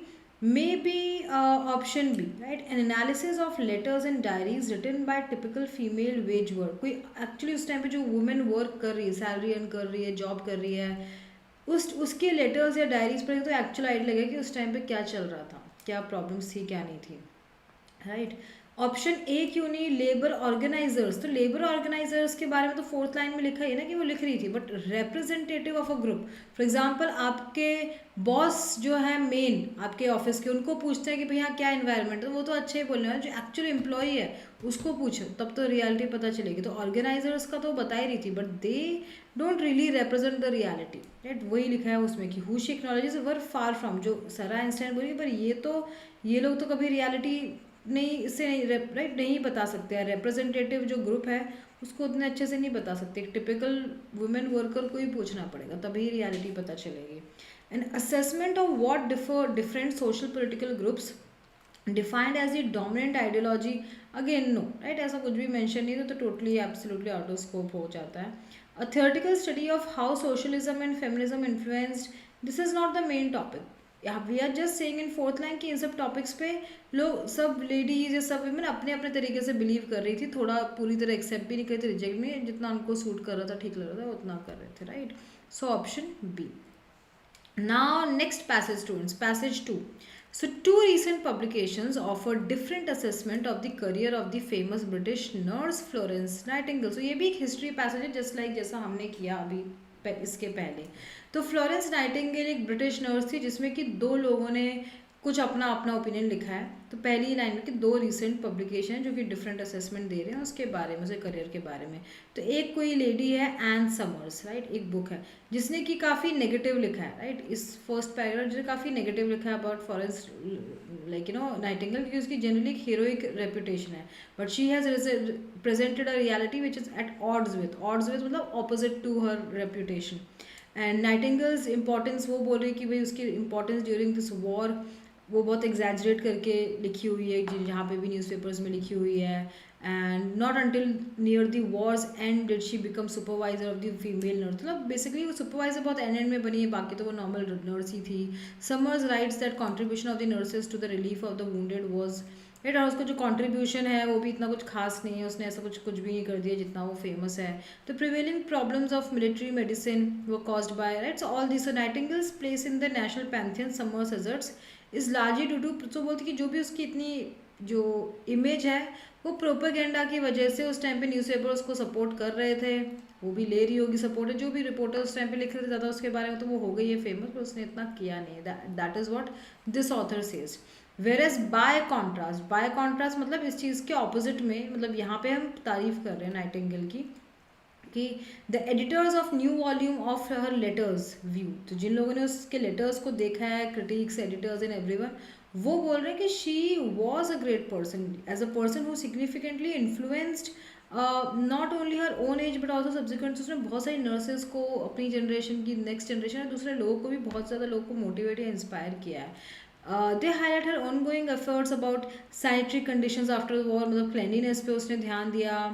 maybe option B, right, an analysis of letters and diaries written by typical female wage work. कोई एक्चुअली उस टाइम पे जो वुमेन वर्क कर रही है, सैलरी अर्न कर रही है, जॉब कर रही है, उसके लेटर्स या डायरीज पढ़ेंगे तो एक्चुअल आइडिया लगेगा कि उस टाइम पे क्या चल रहा था, क्या प्रॉब्लम्स थी, क्या नहीं थी, राइट. ऑप्शन ए क्यों नहीं, लेबर ऑर्गेनाइजर्स. तो लेबर ऑर्गेनाइजर्स के बारे में तो 4th लाइन में लिखा है ना कि वो लिख रही थी, but representative of a group, for example आपके बॉस जो है मेन आपके ऑफिस के, उनको पूछते हैं कि भैया क्या इन्वायरमेंट, तो वो तो अच्छे ही बोलने वाले, जो एक्चुअल एम्प्लॉई है उसको पूछो तब तो रियलिटी पता चलेगी. तो ऑर्गेनाइजर्स का तो बता ही रही थी, but they don't really represent the reality, right. वही लिखा है उसमें कि who she acknowledges were far from, जो सरा आइंस्टाइन बोली, पर ये लोग तो कभी रियलिटी नहीं, इससे नहीं, राइट, नहीं बता सकते हैं. रिप्रेजेंटेटिव जो ग्रुप है उसको उतने अच्छे से नहीं बता सकते, एक टिपिकल वुमेन वर्कर को ही पूछना पड़ेगा तभी रियलिटी पता चलेगी. An assessment of what different social political groups defined as the dominant ideology, again no, right, ऐसा कुछ भी मेंशन नहीं तो totally absolutely out of scope हो जाता है. A theoretical study of how socialism and feminism influenced, this is not the main topic. We are just saying in 4th line कि इन सब टॉपिक्स पे लोग, सब लेडीज या सब वुमेन अपने अपने तरीके से बिलीव कर रही थी, थोड़ा पूरी तरह एक्सेप्ट भी नहीं कर रही थी, रिजेक्ट में जितना उनको सूट कर रहा था, ठीक लग रहा था, उतना कर रहे थे, right. So option B. Now next passage students, passage 2. So two recent publications offer different assessment of the career of the famous British nurse Florence Nightingale. So ये भी एक history passage है, just like जैसा हमने किया अभी इसके पहले. तो फ्लोरेंस नाइटिंगेल एक ब्रिटिश नर्स थी जिसमें कि 2 लोगों ने कुछ अपना अपना ओपिनियन लिखा है. तो पहली लाइन में कि 2 रिसेंट पब्लिकेशन जो कि डिफरेंट असेसमेंट दे रहे हैं उसके बारे में, उसके करियर के बारे में. तो एक कोई लेडी है एन समर्स, राइट, एक बुक है जिसने कि काफ़ी नेगेटिव लिखा है, राइट. इस फर्स्ट पैराग्राफ जिसने काफ़ी नेगेटिव लिखा है अबाउट फ्लोरेंस लाइक नाइटिंगेल, क्योंकि उसकी जनरली एक हीरोइक रेपुटेशन है, but she has presented a reality which is at odds with मतलब opposite to her reputation. And Nightingale's importance वो बोल रही है कि भाई उसकी इम्पोर्टेंस ड्यूरिंग दिस वॉर वो बहुत एग्जैजरेट करके लिखी हुई है, जहाँ पे भी न्यूज़पेपर्स में लिखी हुई है. And not until near the Wars and did she become supervisor of the female nurse. मतलब बेसिकली वो सुपरवाइजर बहुत एंड में बनी है, बाकी तो वो नॉर्मल नर्स ही थी. Summers writes that contribution of the nurses to the relief of the wounded was right. और उसका जो कंट्रीब्यूशन है वो भी इतना कुछ खास नहीं है, उसने ऐसा कुछ भी नहीं कर दिया जितना वो फेमस है. तो prevailing problems of military medicine वो caused by right all this. Nightingale's place in the national pantheon Summers asserts is largely due to. तो बोलती कि जो भी उसकी इतनी जो इमेज है वो प्रोपेगेंडा की वजह से उस टाइम पे न्यूज़पेपर उसको सपोर्ट कर रहे थे, वो भी ले रही होगी सपोर्ट. जो भी रिपोर्टर उस टाइम पे लिख रहे थे ज़्यादा उसके बारे में, तो वो हो गई है फेमस, पर उसने इतना किया नहीं. That is what this author says. Whereas by contrast मतलब इस चीज़ के ऑपोजिट में, मतलब यहाँ पे हम तारीफ कर रहे हैं नाइटिंगेल की कि the editors of new volume of her letters view. तो जिन लोगों ने उसके लेटर्स को देखा है, क्रिटिक्स, एडिटर्स एंड एवरीवन, वो बोल रहे हैं कि she was a great person as a person who significantly influenced not only her own age but also subsequent. उसने बहुत सारी नर्सेज को, अपनी जनरेशन की, नेक्स्ट जनरेशन और दूसरे लोगों को भी बहुत ज़्यादा लोगों को मोटिवेट या इंस्पायर किया है. They highlight her ongoing efforts about sanitary conditions after war. मतलब क्लैंडलीनेस पे उसने ध्यान दिया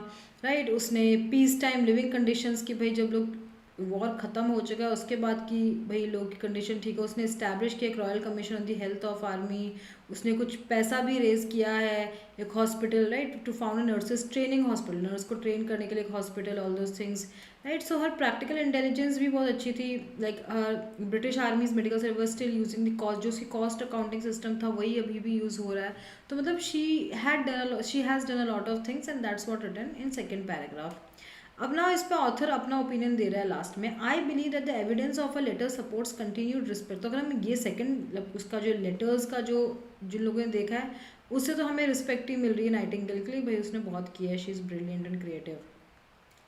राइट. उसने पीस टाइम लिविंग कंडीशंस की, भाई जब लोग वॉर ख़त्म हो चुका है उसके बाद की भाई लोग की कंडीशन ठीक है. उसने इस्टेब्लिश किया एक royal commission on the health of army. उसने कुछ पैसा भी रेज किया है, एक hospital right to found nurses training hospital, nurse को ट्रेन करने के लिए एक hospital, all those things right. So her practical intelligence भी बहुत अच्छी थी. Like British army's medical service still using the cost, जो उसकी कॉस्ट अकाउंटिंग सिस्टम था वही अभी भी यूज़ हो रहा है. तो मतलब she has done a lot of things and that's what written in second paragraph. अब ना इस पे ऑथर अपना ओपिनियन दे रहा है लास्ट में. I believe that the evidence of a letter supports continued respect. तो अगर हम ये सेकंड उसका जो लेटर्स का जो जिन लोगों ने देखा है उससे तो हमें रिस्पेक्ट ही मिल रही है नाइटिंगेल के लिए. भाई उसने बहुत किया है, she is brilliant and creative.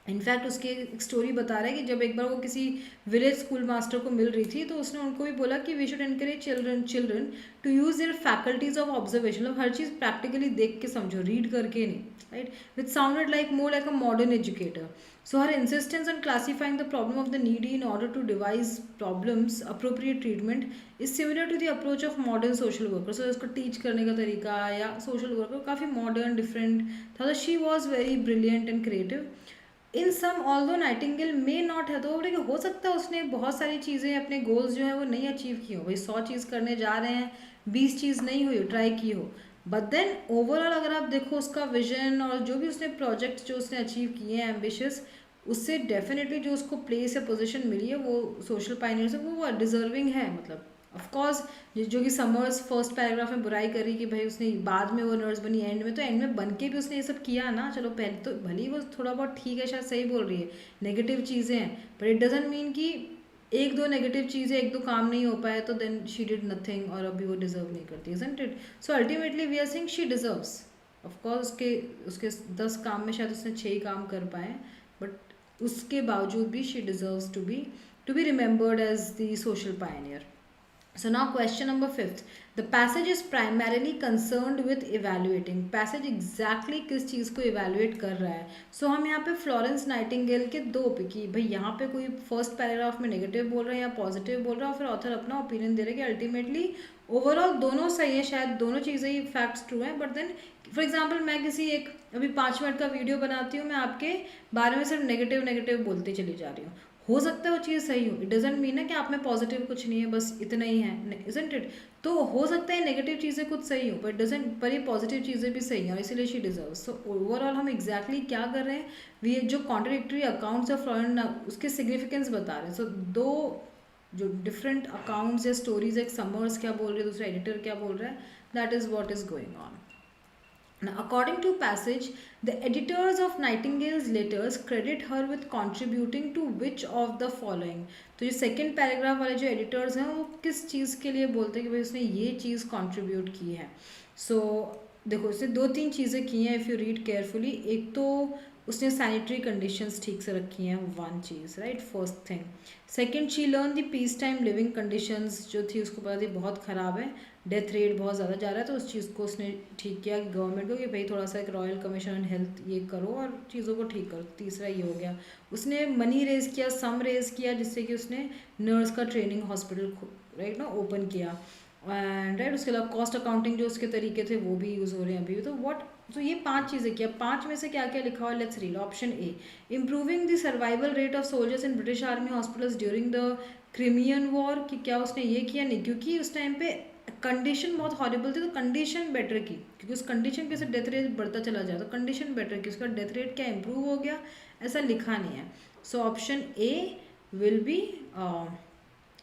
In fact उसकी एक स्टोरी बता रहा है कि जब एक बार वो किसी विलेज स्कूल मास्टर को मिल रही थी तो उसने उनको भी बोला कि we should encourage children to use their faculties of observation. मतलब हर चीज़ प्रैक्टिकली देख के समझो, रीड करके नहीं right. Which sounded like more like a modern educator. So her insistence on classifying the problem of the needy in order to devise problems appropriate treatment is similar to the approach of modern social workers. So उसको teach करने का तरीका या social worker काफ़ी modern different था. So she was very brilliant and creative. In some although Nightingale may not है, तो देखिए हो सकता है उसने बहुत सारी चीज़ें अपने गोल्स जो है वो नहीं अचीव की हो. भाई 100 चीज़ करने जा रहे हैं, 20 चीज़ नहीं हुई, ट्राई की हो, बट देन ओवरऑल अगर आप देखो उसका विजन और जो भी उसने प्रोजेक्ट्स जो उसने अचीव किए हैं एम्बिशियस, उससे डेफिनेटली जो उसको प्लेस या पोजीशन मिली है वो सोशल पायनियर से वो डिजर्विंग है. मतलब ऑफ कोर्स जो कि समर्स फर्स्ट पैराग्राफ में बुराई करी कि भाई उसने बाद में वो नर्स बनी एंड में, तो एंड में बन के भी उसने ये सब किया ना. चलो पहले तो भले ही वो थोड़ा बहुत ठीक है, शायद सही बोल रही है, नेगेटिव चीज़ें हैं, बट इट डजेंट मीन कि एक दो नेगेटिव चीज़ें, एक दो काम नहीं हो पाए तो देन शी डिड नथिंग और अभी वो डिजर्व नहीं करती. Isn't it? So ultimately we are saying she deserves. Of course उसके उसके 10 काम में शायद उसने 6 ही काम कर पाए, बट उसके बावजूद भी she deserves to be remembered as the social pioneer. So now question number 5th. The passage is primarily concerned with evaluating. Passage exactly किस चीज़ को evaluate कर रहा है. So हम यहाँ पे फ्लोरेंस नाइटिंगेल के दो पे कि भाई यहाँ पे कोई फर्स्ट पैराग्राफ में नेगेटिव बोल रहा है या पॉजिटिव बोल रहा है, और फिर ऑथर अपना ओपिनियन दे रहा है कि अल्टीमेटली ओवरऑल दोनों सही है, शायद दोनों चीज़ें ही फैक्ट्स ट्रू हैं. बट देन फॉर एग्जाम्पल मैं किसी एक अभी 5 मिनट का वीडियो बनाती हूँ, मैं आपके बारे में सिर्फ नेगेटिव नेगेटिव बोलते चली जा रही हूँ. हो सकता है वो चीज़ सही हो, इट डजेंट मीन है कि आप में पॉजिटिव कुछ नहीं है, बस इतना ही है, इजंट इट? तो हो सकता है नेगेटिव चीज़ें कुछ सही हो, बट डजेंट, पर ये पॉजिटिव चीज़ें भी सही हैं और इसीलिए शी डिजर्व्स. सो ओवरऑल हम एग्जैक्टली क्या कर रहे हैं, वी जो कॉन्ट्रडिक्टरी अकाउंट्स ऑफ फ्लोरेंट उसके सिग्निफिकेंस बता रहे हैं. सो दो जो डिफरेंट अकाउंट्स या स्टोरीज, एक समर्स क्या बोल रहे हैं, दूसरा एडिटर क्या बोल रहा है, that is what is going on. Now, according to passage, the editors of Nightingale's letters credit her with contributing to which of the following. तो जो सेकेंड पैराग्राफ वाले जो एडिटर्स हैं वो किस चीज़ के लिए बोलते हैं कि भाई उसने ये चीज़ कंट्रीब्यूट की है. सो देखो उसने 2-3 चीज़ें की हैं इफ़ यू रीड केयरफुली. एक तो उसने सैनिटरी कंडीशंस ठीक से रखी हैं, one cheese right, first thing. Second, she learn the peace time living conditions जो थी उसको पता थी बहुत ख़राब है, डेथ रेट बहुत ज़्यादा जा रहा है, तो उस चीज़ को उसने ठीक किया गवर्नमेंट को कि भाई थोड़ा सा एक रॉयल कमीशन ऑन हेल्थ ये करो और चीज़ों को ठीक करो। तीसरा ये हो गया, उसने मनी रेज किया, सम रेज किया, जिससे कि उसने नर्स का ट्रेनिंग हॉस्पिटल राइट ना ओपन किया। एंड राइट उसके अलावा कॉस्ट अकाउंटिंग जो उसके तरीके थे वो भी यूज़ हो रहे हैं अभी। तो व्हाट, तो ये 5 चीज़ें किया। 5 में से क्या क्या लिखा हुआ है, let's read. Option A, improving the survival rate of soldiers in British army hospitals during the Crimean war. कि क्या उसने ये किया? नहीं, क्योंकि उस टाइम पे कंडीशन बहुत हॉरिबल थी, तो कंडीशन बेटर की, क्योंकि उस कंडीशन के साथ डेथ रेट बढ़ता चला जाए, तो कंडीशन बेटर की, उसका डेथ रेट क्या इम्प्रूव हो गया, ऐसा लिखा नहीं है। So option A will B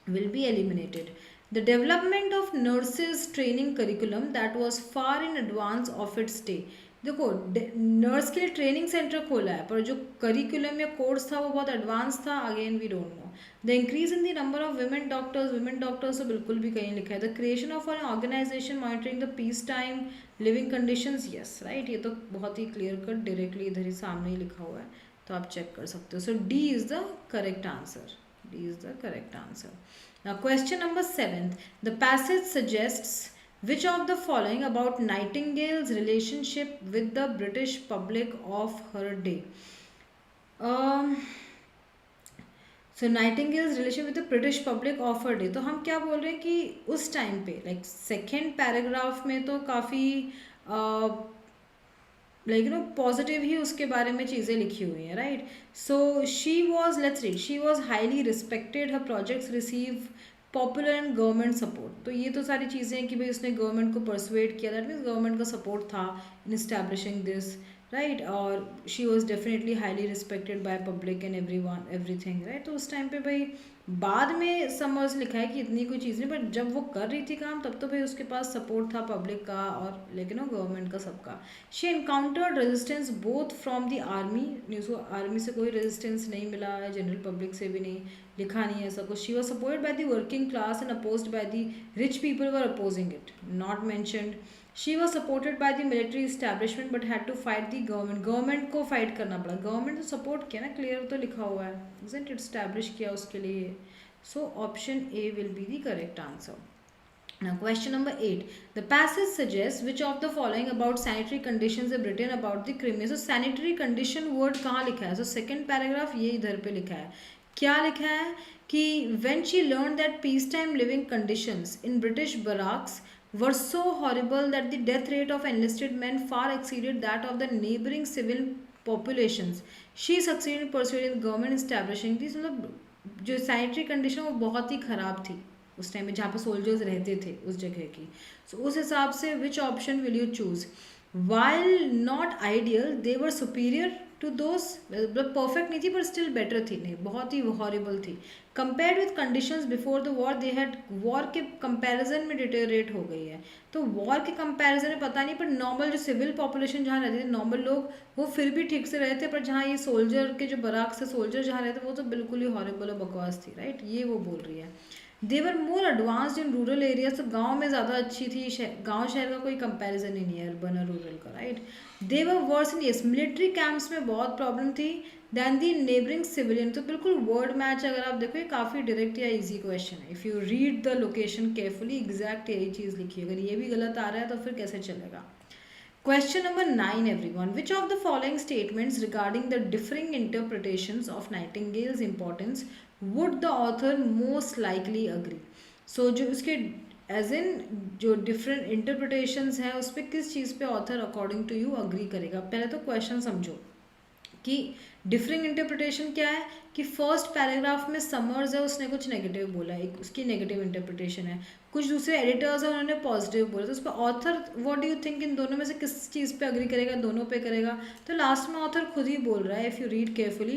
eliminated. The development of nurses training curriculum that was far in advance of its day. देखो नर्स के लिए ट्रेनिंग सेंटर खोला है, पर जो करिकुलम या कोर्स था वो बहुत एडवांस था, again we don't know. The increase in the number of women doctors तो बिल्कुल भी कहीं लिखा है। The creation of an organisation monitoring the peace time living conditions, yes right, ये तो बहुत ही क्लियर कट डायरेक्टली इधर ही सामने ही लिखा हुआ है, तो आप चेक कर सकते हो। So D is the correct answer, D is the correct answer. Now question number 7. The passage suggests which of the following about Nightingale's relationship with the British public of her day. So nightingales relation with the British public of her day. तो हम क्या बोल रहे हैं कि उस टाइम पे लाइक सेकेंड पैराग्राफ में तो काफ़ी लाइक पॉजिटिव ही उसके बारे में चीज़ें लिखी हुई हैं, right. So she was, let's read, she was highly respected, her projects receive popular and government support. तो ये तो सारी चीज़ें हैं कि भाई उसने गवर्नमेंट को परसुएड किया, दैट मीन्स गवर्नमेंट का सपोर्ट था इन इस्टेब्लिशिंग दिस, राइट। और she was definitely highly respected by public and everything, right. तो उस टाइम पे भाई बाद में समर्स लिखा है कि इतनी कोई चीज़ नहीं, बट जब वो कर रही थी काम तब तो भाई उसके पास सपोर्ट था पब्लिक का और लेकिन गवर्नमेंट का सबका। She encountered resistance both from the army, उसको आर्मी से कोई रेजिस्टेंस नहीं मिला है, जनरल पब्लिक से भी नहीं, लिखा नहीं है ऐसा कुछ। She was supported by the working class and opposed by the rich people were opposing it, not mentioned. She was supported by the military establishment but had to fight the government, government को फाइट करना पड़ा, गवर्नमेंट तो सपोर्ट किया ना, क्लियर तो लिखा हुआ है, इजंट इट, इस्टेब्लिश किया उसके लिए। So option A will be the correct answer. Now question number 8. The passage suggests which of the following about sanitary conditions are written about the Crimea. So sanitary condition word कहाँ लिखा है? So second paragraph ये इधर पे लिखा है। क्या लिखा है कि when she learned that peacetime living conditions in British barracks were so horrible that the death rate of enlisted men far exceeded that of the neighboring civil populations, she succeeded in persuading the government establishing these, मतलब जो सैनिटरी कंडीशन वो बहुत ही ख़राब थी उस टाइम में जहाँ पे सोल्जर्स रहते थे उस जगह की। सो उस हिसाब से which option will you choose? While not ideal they were superior to those, मतलब परफेक्ट नहीं थी पर स्टिल बेटर थी, नहीं बहुत ही हॉरिबल थी। Compared with conditions before the war they had, war के कंपैरिजन में डिटेरिएट हो गई है, तो वॉर के कंपैरिजन में पता नहीं, पर नॉर्मल जो सिविल पॉपुलेशन जहाँ रहते थे, नॉर्मल लोग, वो फिर भी ठीक से रहे थे, पर जहाँ ये सोल्जर के जो बराक से सोल्जर जहाँ रहते वो तो बिल्कुल ही हॉरिबल और बकवास थी, राइट, ये वो बोल रही है। They were more advanced in rural areas, तो गाँव में ज़्यादा अच्छी थी, गाँव शहर का कोई कंपैरिजन ही नहीं है अर्बन और रूरल का, राइट। दे वर वर्स इन, यस मिलिट्री कैंप्स में बहुत प्रॉब्लम थी दैन दी नेबरिंग सिविलियन, तो बिल्कुल वर्ड मैच अगर आप देखो ये काफ़ी डायरेक्ट या इजी क्वेश्चन है। If you read the location carefully exact यही चीज़ लिखी है, अगर ये भी गलत आ रहा है तो फिर कैसे चलेगा। Question number 9 everyone. Which of the following statements regarding the differing interpretations of Nightingale's importance would the author most likely agree? So जो उसके एज इन जो डिफरेंट इंटरप्रिटेशंस हैं उस पर किस चीज़ पे author according to you agree करेगा? पहले तो क्वेश्चन समझो कि डिफरिंग इंटरप्रिटेशन क्या है, कि फर्स्ट पैराग्राफ में समर्स है उसने कुछ नेगेटिव बोला है, एक उसकी नेगेटिव इंटरप्रिटेशन है, कुछ दूसरे एडिटर्स हैं उन्होंने पॉजिटिव बोला, तो उस पर author what do you think in दोनों में से किस चीज़ पे अग्री करेगा? दोनों पे करेगा। तो लास्ट में ऑथर खुद ही बोल रहा है इफ़ यू रीड केयरफुली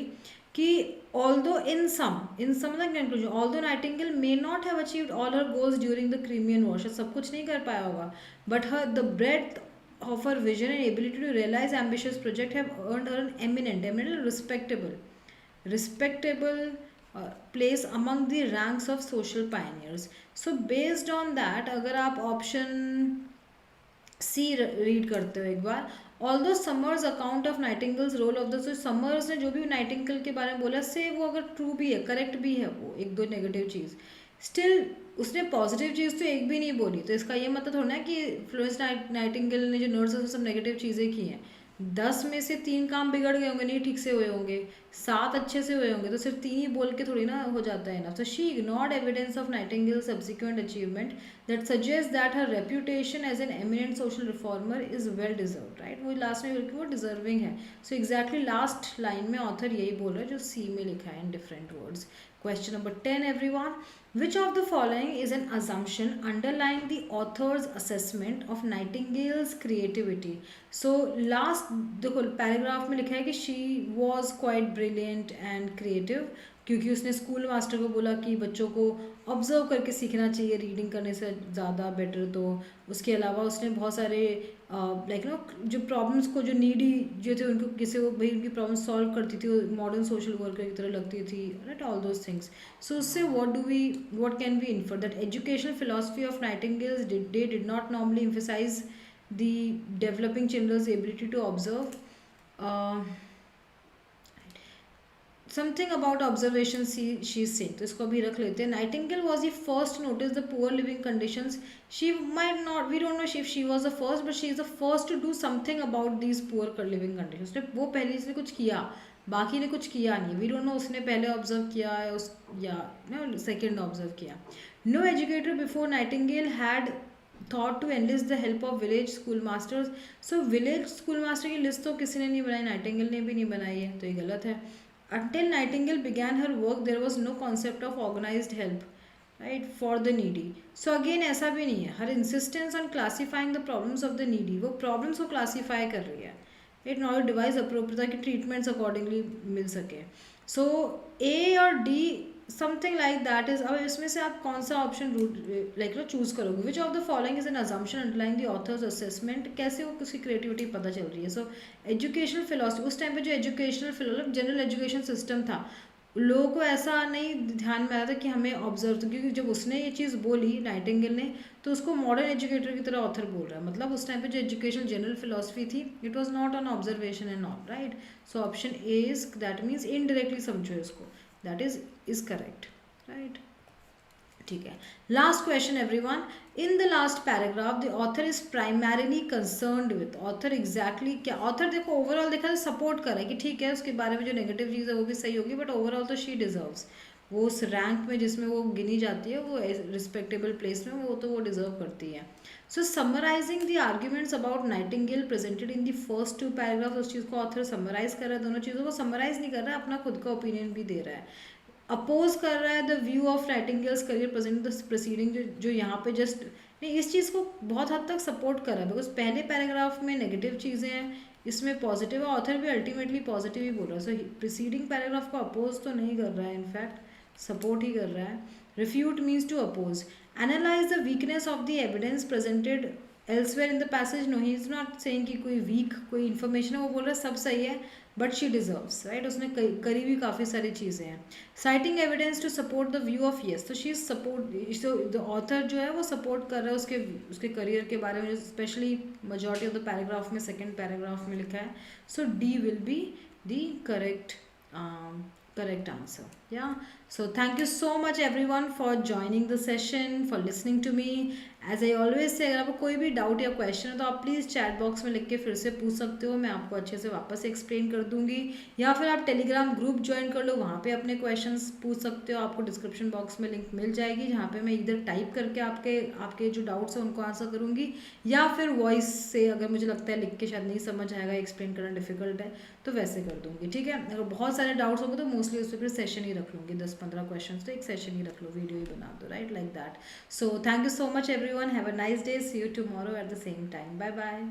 कि although in sum the conclusion although Nightingale may not have achieved all her goals during the Crimean war, सब कुछ नहीं कर पाया होगा, but her the breath of her vision and ability to realize ambitious project have earned her an eminent respectable place among the ranks of social pioneers. So based on that अगर आप ऑप्शन सी रीड करते हो एक बार, although Summers account of Nightingale's role of the, so Summers ने जो भी नाइटिंगल के बारे में बोला से वो अगर ट्रू भी है, करेक्ट भी है, वो एक दो नेगेटिव चीज़ स्टिल उसने पॉजिटिव चीज़ तो एक भी नहीं बोली, तो इसका ये मतलब थोड़ा ना कि फ्लोरेंस नाइटिंगेल ने जो नर्स है सब नेगेटिव चीज़ें की हैं। 10 में से 3 काम बिगड़ गए होंगे, नहीं ठीक से हुए होंगे, 7 अच्छे से हुए होंगे, तो सिर्फ 3 ही बोल के थोड़ी ना हो जाता है ना। तो she ignored evidence of Nightingale subsequent achievement that suggest that her reputation as an eminent social reformer is well deserve, right. वो लास्ट में बोल के वो डिजर्विंग है। सो एग्जैक्टली लास्ट लाइन में ऑथर यही बोल रहा है जो सी में लिखा है in different words. Question number 10, everyone. Which of the following is an assumption underlying the author's assessment of Nightingale's creativity? So last देखो पैराग्राफ में लिखा है कि she was quite brilliant and creative, क्योंकि उसने स्कूल मास्टर को बोला कि बच्चों को ऑब्जर्व करके सीखना चाहिए रीडिंग करने से ज़्यादा बेटर। तो उसके अलावा उसने बहुत सारे लाइक नो जो प्रॉब्लम्स को, जो नीडी जो थे उनको, किसी को भाई उनकी प्रॉब्लम सॉल्व करती थी, वो मॉडर्न सोशल वर्कर की तरह लगती थी, right, all those things. So उससे what can we infer that educational philosophy of Nightingale's they did not normally emphasise the developing children's ability to observe something about observation she saying. तो इसको भी रख लेते हैं। Nightingale was the first notice the poor living conditions. She might not, we don't know if she was the first, but she is the first to do something about these poor living conditions. वो पहले से कुछ किया, बाकी ने कुछ किया नहीं। वी डोंट नो उसने पहले ऑब्जर्व किया है उस या नो सेकेंड ऑब्जर्व किया। No educator before Nightingale had thought to enlist the help of village school masters. So village school master की लिस्ट तो किसी ने नहीं बनाई, नाइटिंगेल ने भी नहीं बनाई है, तो ये गलत है। Until Nightingale began her work, there was no concept of organized help, right, for the needy. So again ऐसा भी नहीं है। Her insistence on classifying the problems of the needy, वो problems को classify कर रही है, right, not a device appropriate ताकि treatments accordingly मिल सके। So A और D something like that is. अब इसमें से आप कौन सा ऑप्शन लाइक चूज करोगे? विच of the following is an assumption underlying the author's assessment. कैसे वो किसी क्रिएटिविटी पता चल रही है? सो एजुकेशनल फिलोसफी, उस टाइम पे जो educational philosophy general education system था, लोगों को ऐसा नहीं ध्यान में आया था कि हमें ऑब्जर्व, तो क्योंकि जब उसने ये चीज़ बोली नाइटिंगेल ने, तो उसको मॉडर्न एजुकेटर की तरह ऑथर बोल रहा है। मतलब उस टाइम पे जो एजुकेशन जनरल फिलोसफी थी, it was not on observation and all, right. So option A is, that means indirectly समझो इसको, दैट इज करेक्ट, राइट। ठीक है। Last question everyone. In the last paragraph the author is primarily concerned with, author exactly क्या, ऑथर देखो ओवरऑल देखा तो सपोर्ट कर रहा है कि ठीक है उसके बारे में जो नेगेटिव चीज़ है वो भी सही होगी, बट ओवरऑल तो शी डिजर्व्स, वो उस रैंक में जिसमें वो गिनी जाती है, वो रिस्पेक्टेबल प्लेस में, वो तो वो डिजर्व करती है। So summarizing the arguments about Nightingale presented in the first 2 paragraph, उस चीज़ को ऑथर समराइज कर रहा है, दोनों चीज़ों को समराइज नहीं कर रहा है, अपना खुद का ओपिनियन भी दे रहा है। अपोज कर रहा है the view of nightingales career present the proceeding, जो यहाँ पे जस्ट नहीं, इस चीज़ को बहुत हद तक सपोर्ट कर रहा है, बिकॉज पहले पैराग्राफ में नेगेटिव चीज़ें हैं, इसमें पॉजिटिव है, ऑथर भी अल्टीमेटली पॉजिटिव ही बोल रहा है। सो प्रीसीडिंग पैराग्राफ को अपोज तो नहीं कर रहा है, इनफैक्ट सपोर्ट ही कर रहा है। Refute means to oppose. Analyse the weakness of the evidence presented elsewhere in the passage, no he is not saying कि कोई वीक कोई इन्फॉर्मेशन है, वो बोल रहा है सब सही है, बट शी डिजर्व्स, राइट, उसने करी भी काफ़ी सारी चीज़ें हैं। Citing evidence to support the view of yes, तो she is support, so the author जो है वो सपोर्ट कर रहा है उसके करियर के बारे में, specially majority of the paragraph में, सेकेंड पैराग्राफ में लिखा है। So D will be the correct answer. Yeah, so thank you so much everyone for joining the session, for listening to me. As I always say, अगर आपको कोई भी डाउट या क्वेश्चन है तो आप प्लीज़ चैट बॉक्स में लिख के फिर से पूछ सकते हो, मैं आपको अच्छे से वापस एक्सप्लेन कर दूंगी, या फिर आप टेलीग्राम ग्रुप ज्वाइन कर लो, वहाँ पे अपने क्वेश्चंस पूछ सकते हो। आपको डिस्क्रिप्शन बॉक्स में लिंक मिल जाएगी, जहाँ पे मैं इधर टाइप करके आपके जो डाउट्स हैं उनको आंसर करूँगी, या फिर वॉइस से अगर मुझे लगता है लिख के शायद नहीं समझ आएगा, एक्सप्लेन करना डिफिकल्ट है, तो वैसे कर दूँगी, ठीक है। अगर बहुत सारे डाउट्स होंगे तो मोस्टली उस पर फिर सेशन ही रख लूँगी, 10-15 क्वेश्चन, तो एक सेशन ही रख लो, वीडियो ही बना दो, right, like that. So thank you so much everyone, have a nice day, see you tomorrow at the same time, bye bye.